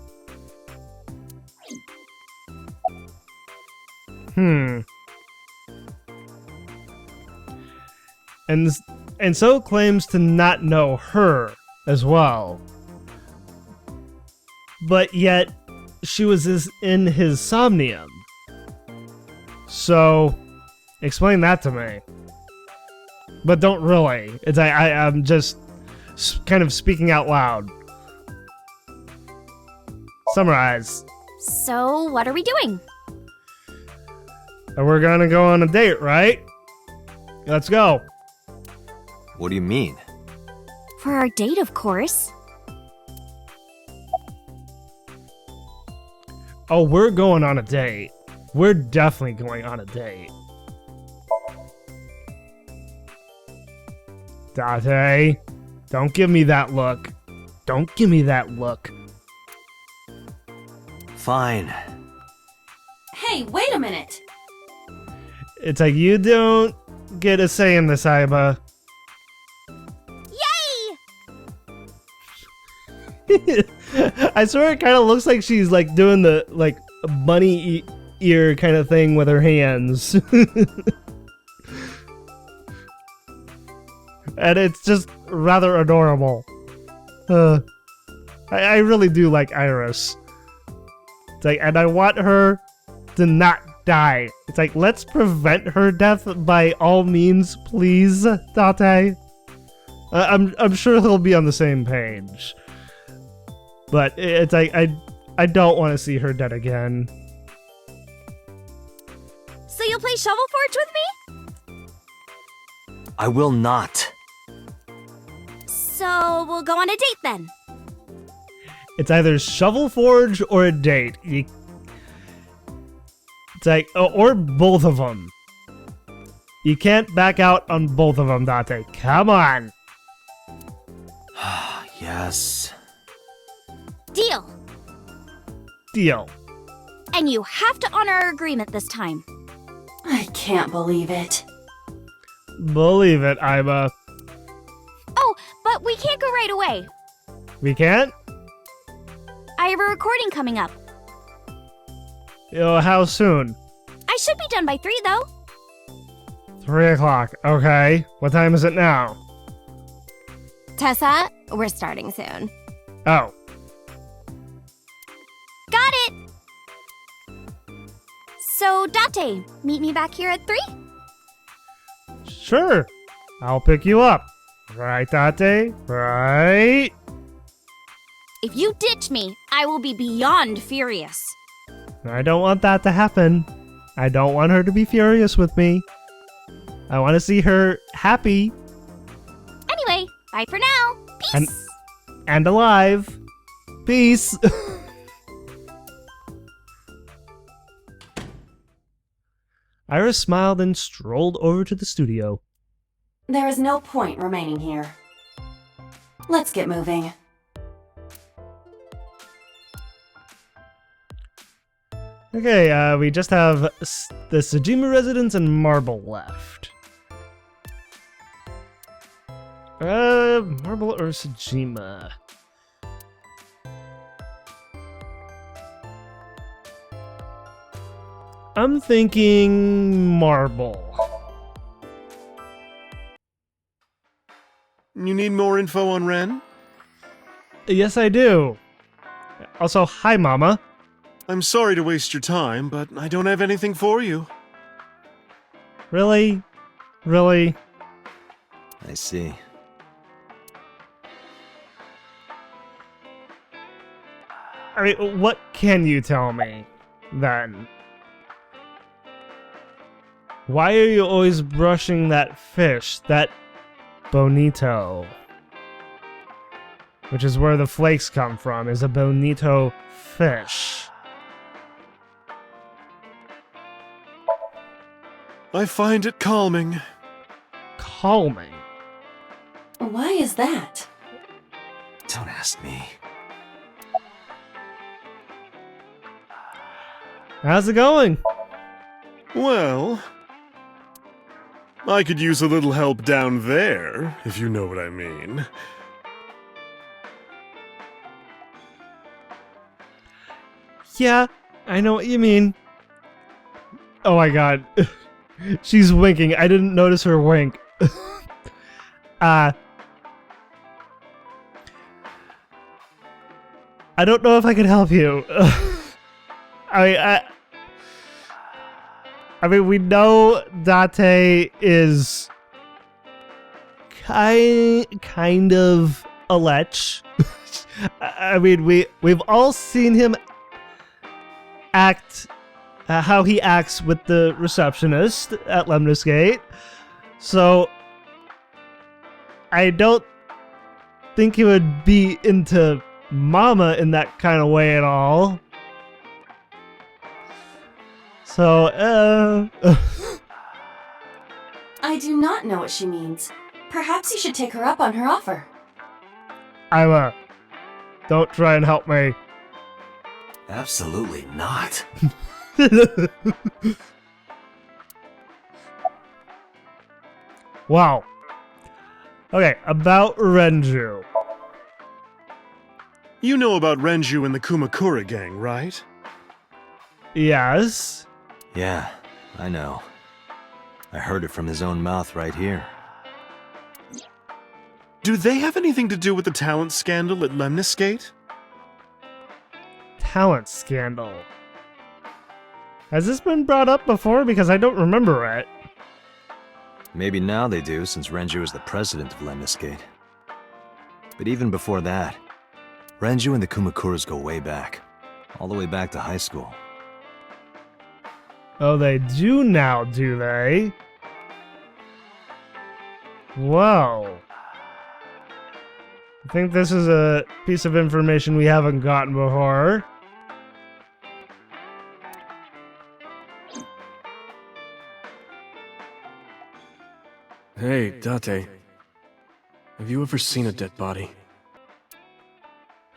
And so claims to not know her as well. But yet, she was in his Somnium. So, explain that to me. But don't really. I'm just kind of speaking out loud. Summarize. So, what are we doing? We're gonna go on a date, right? Let's go. What do you mean? For our date, of course. Oh, we're going on a date. We're definitely going on a date. Date, don't give me that look. Don't give me that look. Fine. Hey, wait a minute! It's like you don't get a say in this, Aiba. Yay! I swear it kind of looks like she's like doing the like bunny ear kind of thing with her hands. And it's just rather adorable. I really do like Iris. It's like, and I want her to not die. It's like, let's prevent her death by all means, please, Date. I'm sure he'll be on the same page. But it's like, I don't want to see her dead again. So you'll play Shovel Forge with me? I will not. So we'll go on a date then. It's either Shovel Forge or a date. It's like, or both of them. You can't back out on both of them, Date. Come on. Yes. Deal. Deal. And you have to honor our agreement this time. I can't believe it. Believe it, Aiba. Oh, but we can't go right away. We can't? I have a recording coming up. How soon? I should be done by 3, though. 3 o'clock. Okay. What time is it now? Tessa, we're starting soon. Oh. Got it! So, Date, meet me back here at 3? Sure. I'll pick you up. Right, Date? Right? If you ditch me, I will be beyond furious. I don't want that to happen. I don't want her to be furious with me. I want to see her happy Anyway, bye for now. Peace! and alive. Peace. Iris smiled and strolled over to the studio. There is no point remaining here. Let's get moving. Okay, we just have the Sejima residence and Marble left. Marble or Sejima? I'm thinking Marble. You need more info on Ren? Yes, I do. Also, hi, Mama. I'm sorry to waste your time, but I don't have anything for you. Really? Really? I see. I mean, what can you tell me, then? Why are you always brushing that fish, that bonito? Which is where the flakes come from, is a bonito fish. I find it calming. Calming? Why is that? Don't ask me. How's it going? Well, I could use a little help down there, if you know what I mean. Yeah, I know what you mean. Oh my god. She's winking. I didn't notice her wink. I don't know if I can help you. I mean, we know Date is kind of a lech. I mean, we've all seen him act, how he acts with the receptionist at Lemnis Gate. So I don't think he would be into Mama in that kind of way at all. So, I do not know what she means. Perhaps you should take her up on her offer. Ima, don't try and help me. Absolutely not. Wow. Okay, about Renju. You know about Renju and the Kumakura gang, right? Yes. Yeah, I know. I heard it from his own mouth right here. Do they have anything to do with the talent scandal at Lemnis Gate? Talent scandal. Has this been brought up before? Because I don't remember it. Maybe now they do, since Renju is the president of Lemnis Gate. But even before that, Renju and the Kumakuras go way back. All the way back to high school. Oh, they do now, do they? Whoa. I think this is a piece of information we haven't gotten before. Hey, Date. Have you ever seen a dead body?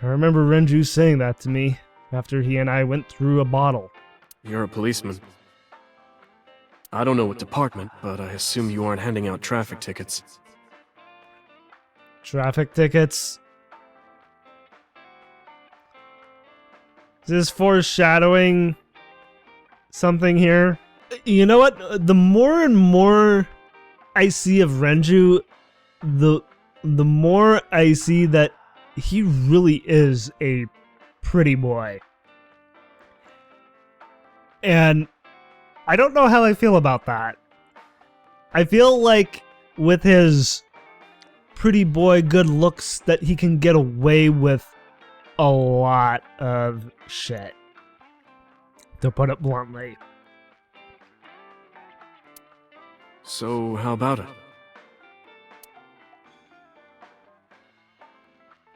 I remember Renju saying that to me after he and I went through a bottle. You're a policeman. I don't know what department, but I assume you aren't handing out traffic tickets. Traffic tickets? Is this foreshadowing something here? You know what? The more and more I see of Renju, the more I see that he really is a pretty boy. And I don't know how I feel about that. I feel like with his pretty boy good looks that he can get away with a lot of shit, to put it bluntly. So, how about it?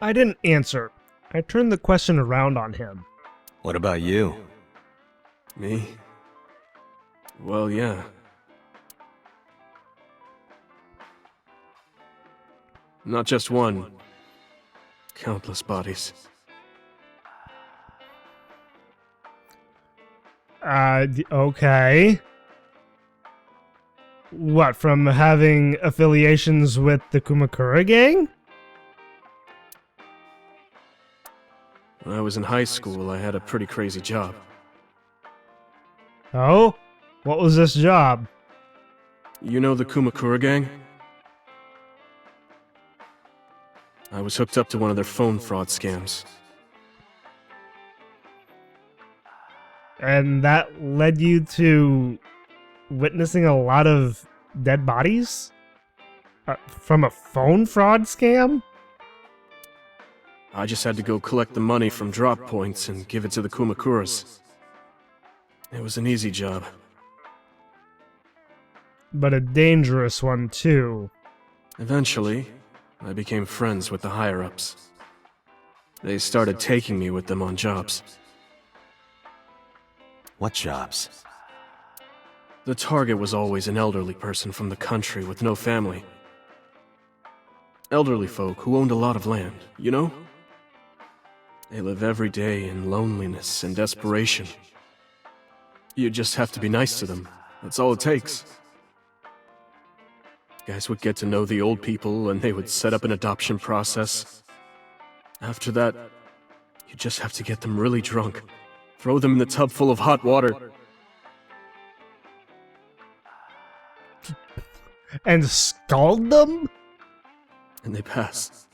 I didn't answer. I turned the question around on him. What about you? Me? Well, yeah. Not just one. Countless bodies. Okay. What, from having affiliations with the Kumakura gang? When I was in high school, I had a pretty crazy job. Oh? What was this job? You know the Kumakura gang? I was hooked up to one of their phone fraud scams. And that led you to witnessing a lot of dead bodies? From a phone fraud scam? I just had to go collect the money from drop points and give it to the Kumakuras. It was an easy job. But a dangerous one, too. Eventually, I became friends with the higher-ups. They started taking me with them on jobs. What jobs? The target was always an elderly person from the country with no family. Elderly folk who owned a lot of land, you know? They live every day in loneliness and desperation. You just have to be nice to them. That's all it takes. Guys would get to know the old people and they would set up an adoption process. After that, you just have to get them really drunk. Throw them in the tub full of hot water. And scald them? And they pass.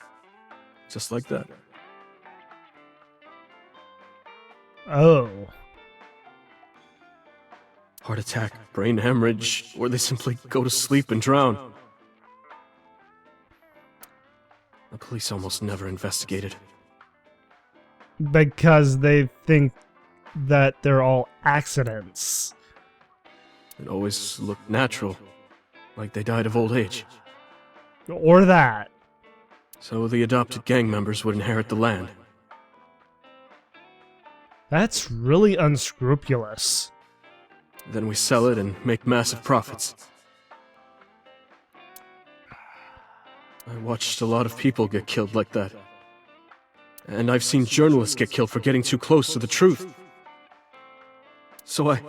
Just like that. Oh. Heart attack, brain hemorrhage, or they simply go to sleep and drown. The police almost never investigated. Because they think that they're all accidents. It always looked natural, like they died of old age. Or that. So the adopted gang members would inherit the land. That's really unscrupulous. Then we sell it and make massive profits. I watched a lot of people get killed like that. And I've seen journalists get killed for getting too close to the truth. So I...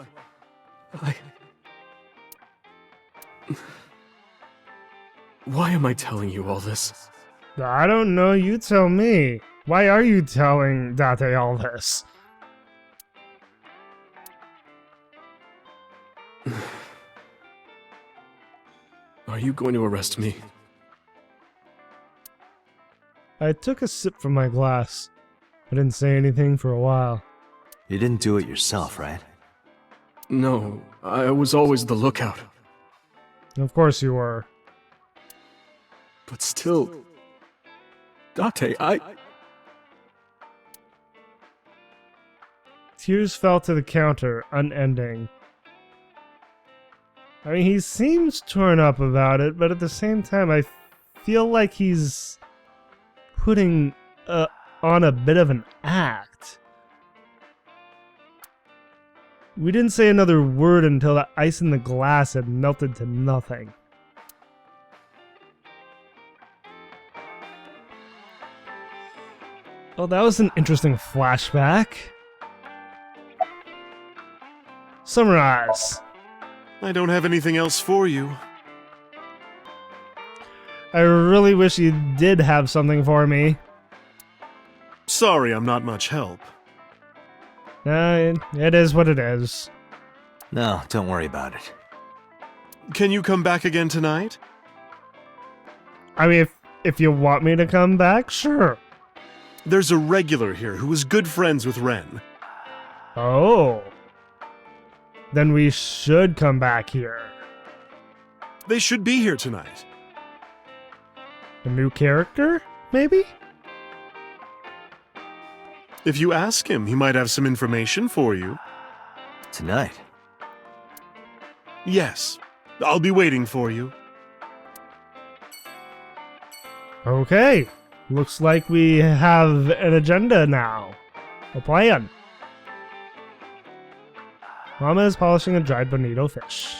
Why am I telling you all this? I don't know, you tell me. Why are you telling Date all this? Are you going to arrest me? I took a sip from my glass. I didn't say anything for a while. You didn't do it yourself, right? No, I was always the lookout. Of course you were. But still... Date, Tears fell to the counter, unending. I mean, he seems torn up about it, but at the same time, I feel like he's putting on a bit of an act. We didn't say another word until the ice in the glass had melted to nothing. Oh, that was an interesting flashback. Summarize. I don't have anything else for you. I really wish you did have something for me. Sorry, I'm not much help. It is what it is. No, don't worry about it. Can you come back again tonight? I mean, if you want me to come back, sure. There's a regular here who was good friends with Ren. Oh. Then we should come back here. They should be here tonight. A new character, maybe? If you ask him, he might have some information for you. Tonight? Yes. I'll be waiting for you. Okay. Looks like we have an agenda now. A plan. Mama is polishing a dried bonito fish.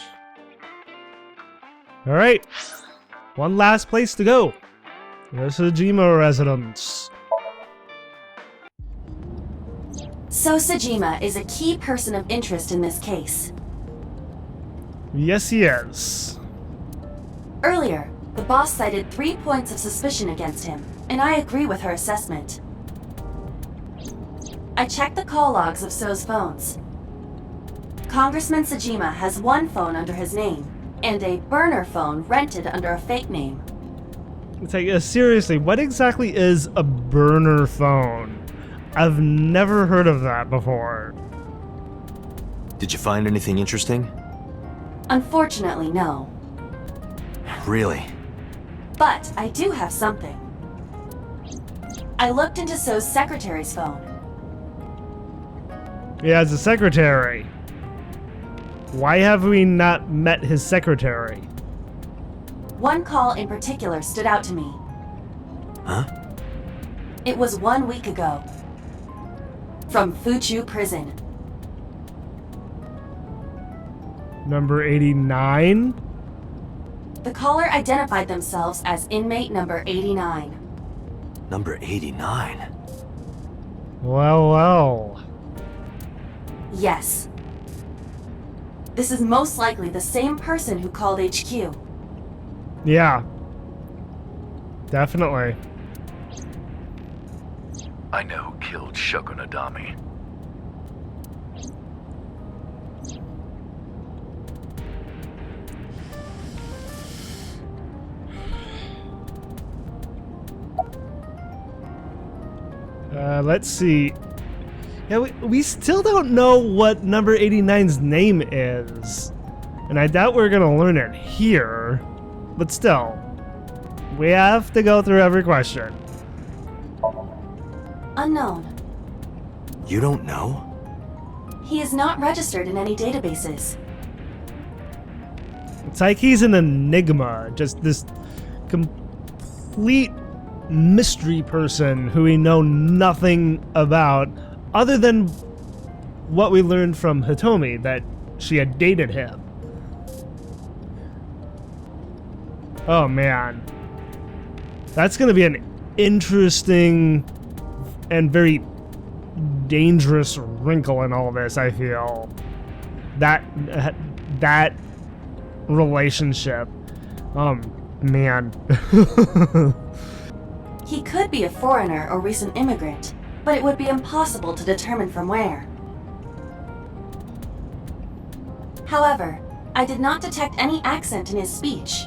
Alright. One last place to go. The Sejima residence. So Sejima is a key person of interest in this case. Yes, he is. Earlier, the boss cited 3 points of suspicion against him, and I agree with her assessment. I checked the call logs of So's phones. Congressman Sejima has one phone under his name, and a burner phone rented under a fake name. It's like, seriously, what exactly is a burner phone? I've never heard of that before. Did you find anything interesting? Unfortunately, no. Really? But I do have something. I looked into So's secretary's phone. He has a secretary. Why have we not met his secretary? One call in particular stood out to me. Huh? It was 1 week ago. From Fuchu Prison. Number 89? The caller identified themselves as inmate number 89. Number 89? Well, well. Yes. This is most likely the same person who called HQ. Yeah. Definitely. I know who killed Shoko Nadami. Let's see. Yeah, we still don't know what number 89's name is. And I doubt we're gonna learn it here. But still, we have to go through every question. Unknown. You don't know? He is not registered in any databases. It's like he's an enigma, just this complete mystery person who we know nothing about other than what we learned from Hitomi, that she had dated him. Oh man. That's gonna be an interesting and very dangerous wrinkle in all this, I feel. That relationship. Man. He could be a foreigner or recent immigrant, but it would be impossible to determine from where. However, I did not detect any accent in his speech.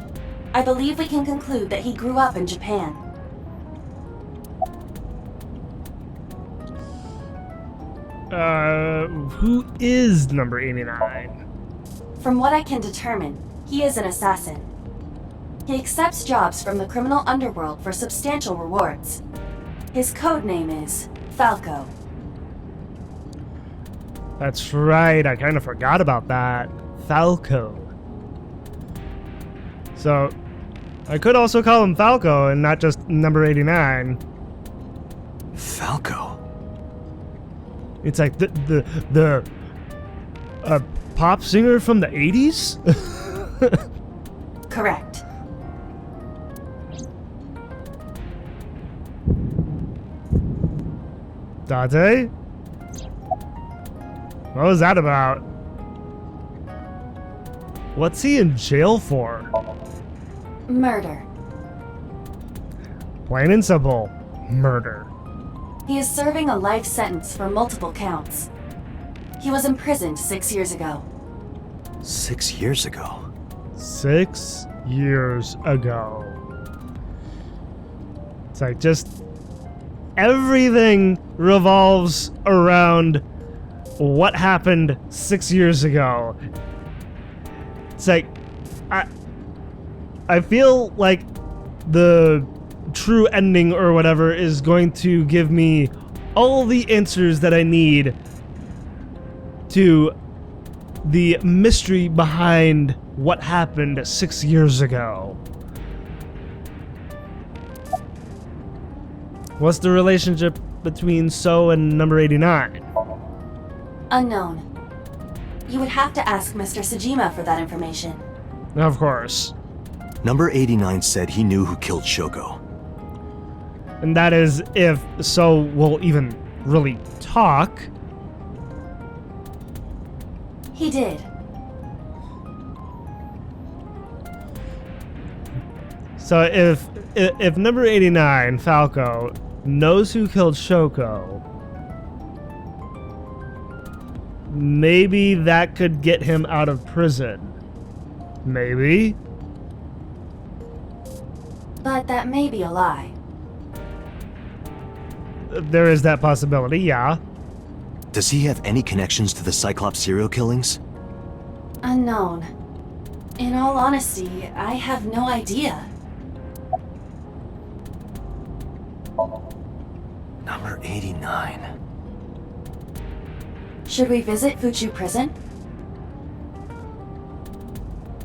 I believe we can conclude that he grew up in Japan. Who is number 89? From what I can determine, he is an assassin. He accepts jobs from the criminal underworld for substantial rewards. His code name is Falco. That's right, I kind of forgot about that. Falco. So, I could also call him Falco and not just number 89. Falco? It's like the pop singer from the 80s? Correct. Date? What was that about? What's he in jail for? Murder. Plain and simple, murder. He is serving a life sentence for multiple counts. He was imprisoned 6 years ago. 6 years ago? 6 years ago. It's like just everything revolves around what happened 6 years ago. It's like I feel like the true ending or whatever is going to give me all the answers that I need to the mystery behind what happened 6 years ago. What's the relationship between So and number 89? Unknown. You would have to ask Mr. Sejima for that information. Of course. Number 89 said he knew who killed Shoko. And that is if So will even really talk. He did. So if number 89, Falco, knows who killed Shoko, maybe that could get him out of prison. Maybe. But that may be a lie. There is that possibility, yeah. Does he have any connections to the Cyclops serial killings? Unknown. In all honesty, I have no idea. Number 89. Should we visit Fuchu Prison?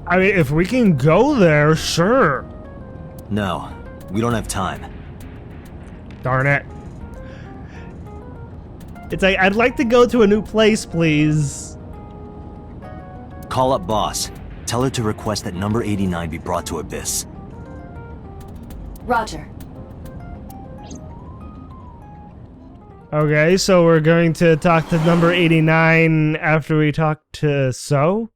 I mean, if we can go there, sure. No, we don't have time. Darn it. It's like, I'd like to go to a new place, please. Call up boss. Tell her to request that number 89 be brought to ABIS. Roger. Okay, so we're going to talk to number 89 after we talk to So?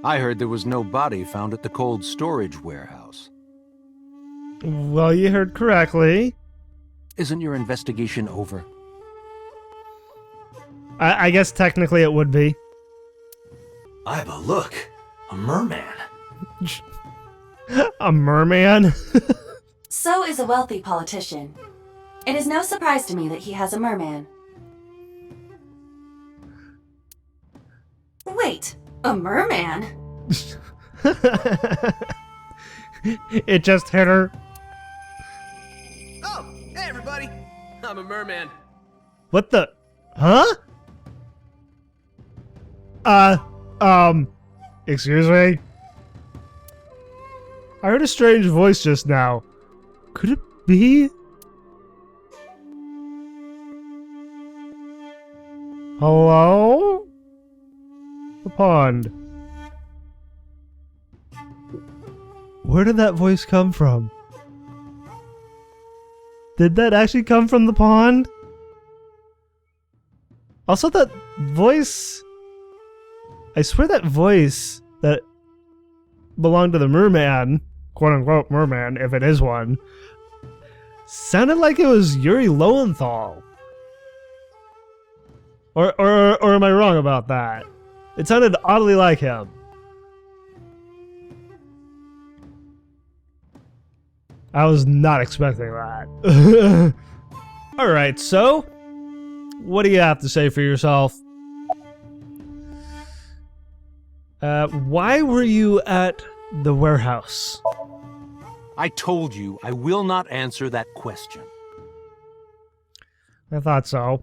I heard there was no body found at the cold storage warehouse. Well, you heard correctly. Isn't your investigation over? I guess technically it would be. Iba, look! A merman! A merman? So is a wealthy politician. It is no surprise to me that he has a merman. Wait, a merman? It just hit her. Oh, hey everybody! I'm a merman. What the? Huh? Excuse me? I heard a strange voice just now. Could it be? Hello? The pond. Where did that voice come from? Did that actually come from the pond? Also, that voice... I swear that voice that belonged to the merman, quote-unquote merman, if it is one, sounded like it was Yuri Lowenthal. Or am I wrong about that? It sounded oddly like him. I was not expecting that. Alright, so, what do you have to say for yourself? Why were you at the warehouse? I told you I will not answer that question. I thought so.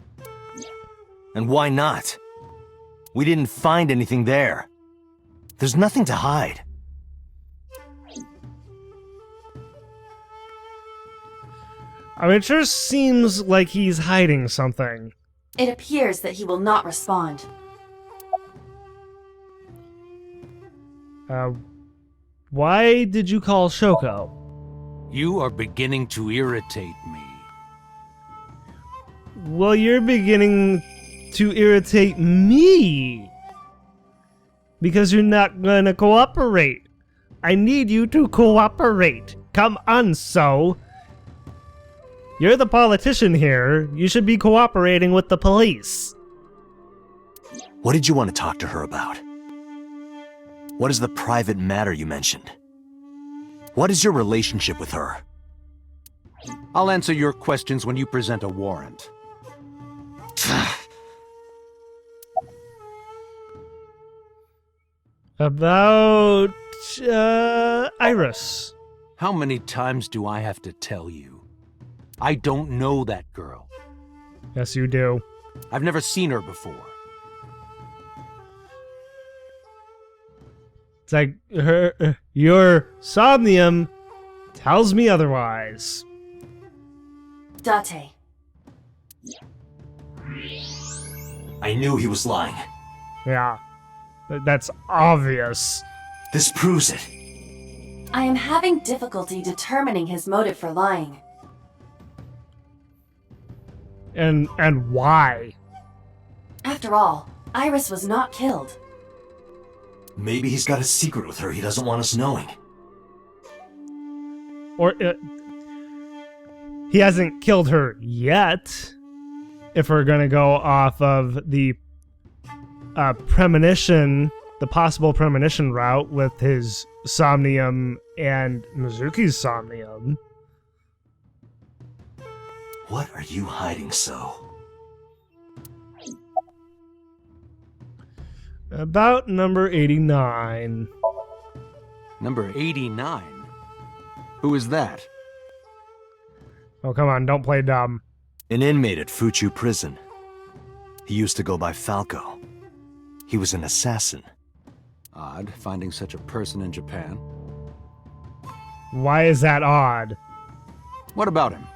And why not? We didn't find anything there. There's nothing to hide. I mean, it sure seems like he's hiding something. It appears that he will not respond. Why did you call Shoko? You are beginning to irritate me. Well, you're beginning to irritate me. Because you're not gonna cooperate. I need you to cooperate. Come on, so. You're the politician here. You should be cooperating with the police. What did you want to talk to her about? What is the private matter you mentioned? What is your relationship with her? I'll answer your questions when you present a warrant. About, Iris. How many times do I have to tell you? I don't know that girl. Yes, you do. I've never seen her before. It's like your Somnium tells me otherwise. Date. I knew he was lying. Yeah, that's obvious. This proves it. I am having difficulty determining his motive for lying. And why? After all, Iris was not killed. Maybe he's got a secret with her he doesn't want us knowing. Or he hasn't killed her yet. If we're gonna go off of the premonition, the possible premonition route with his Somnium and Mizuki's Somnium. What are you hiding so? About number 89. Number 89? Who is that? Oh, come on, don't play dumb. An inmate at Fuchu prison. He used to go by Falco. He was an assassin. Odd, finding such a person in Japan. Why is that odd? What about him?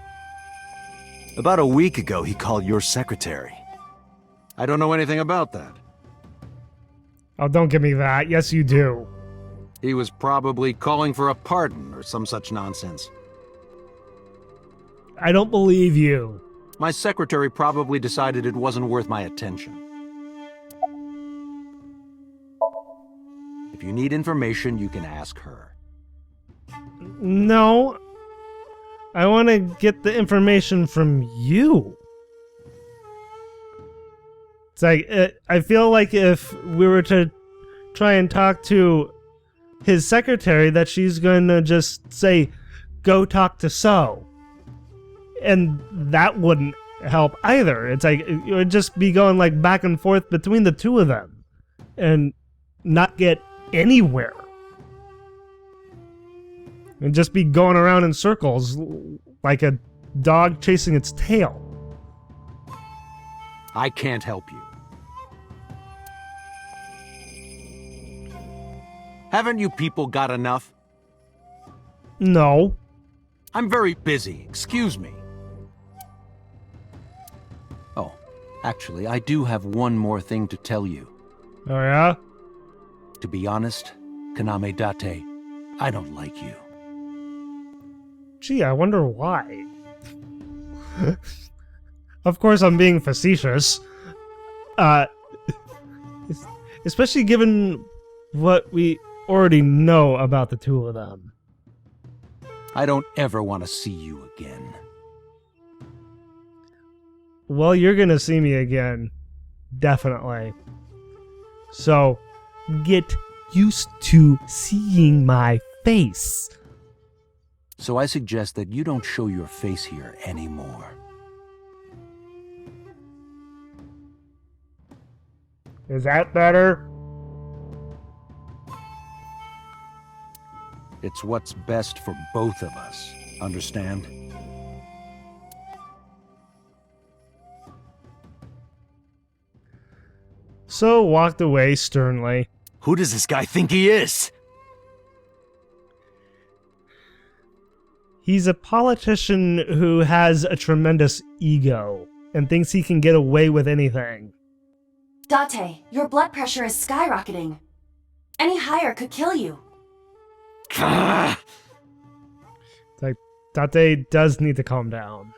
About a week ago, he called your secretary. I don't know anything about that. Oh, don't give me that. Yes, you do. He was probably calling for a pardon or some such nonsense. I don't believe you. My secretary probably decided it wasn't worth my attention. If you need information, you can ask her. No. I want to get the information from you. It's like, I feel like if we were to try and talk to his secretary, that she's going to just say, go talk to So. And that wouldn't help either. It's like, it would just be going like back and forth between the two of them and not get anywhere. And just be going around in circles like a dog chasing its tail. I can't help you. Haven't you people got enough? No. I'm very busy. Excuse me. Oh, actually, I do have one more thing to tell you. Oh, yeah? To be honest, Kaname Date, I don't like you. Gee, I wonder why. Of course, I'm being facetious. Especially given what we already know about the two of them. I don't ever want to see you again. Well, you're gonna see me again. Definitely. So, get used to seeing my face. So I suggest that you don't show your face here anymore. Is that better? It's what's best for both of us. Understand? So walked away sternly. Who does this guy think he is? He's a politician who has a tremendous ego and thinks he can get away with anything. Date, your blood pressure is skyrocketing. Any higher could kill you. It's like, Date does need to calm down.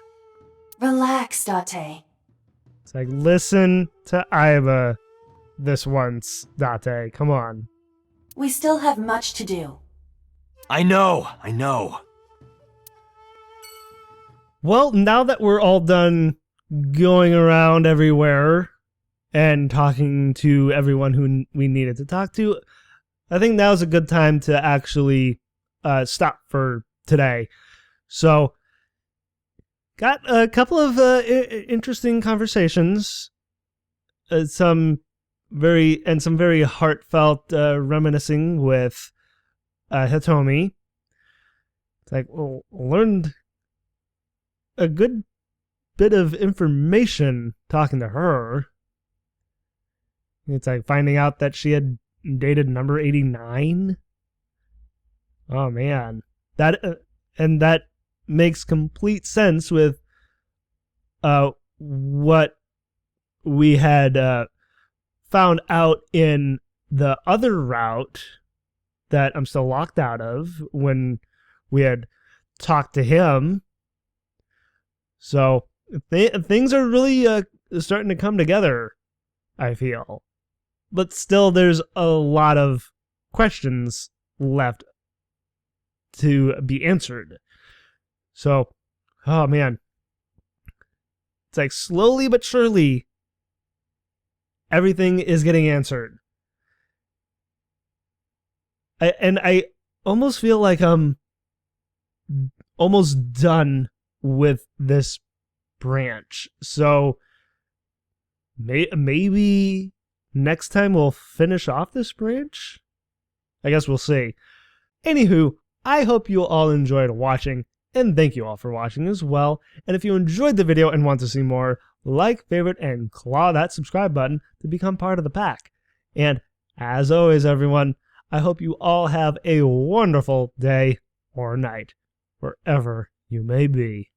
Relax, Date. It's like, listen to Aiba this once, Date. Come on. We still have much to do. I know. Well, now that we're all done going around everywhere and talking to everyone who we needed to talk to, I think now's a good time to actually stop for today. So, got a couple of interesting conversations, some very heartfelt reminiscing with Hitomi. It's like, well, learned a good bit of information talking to her. It's like finding out that she had dated number 89. Oh man, that and that makes complete sense with what we had found out in the other route that I'm still locked out of when we had talked to him. So things are really starting to come together, I feel. But still, there's a lot of questions left to be answered. So, oh man. It's like slowly but surely, everything is getting answered. I almost feel like I'm almost done with this branch. So maybe next time we'll finish off this branch? I guess we'll see. Anywho, I hope you all enjoyed watching, and thank you all for watching as well. And if you enjoyed the video and want to see more, like, favorite, and claw that subscribe button to become part of the pack. And as always, everyone, I hope you all have a wonderful day or night, wherever you may be.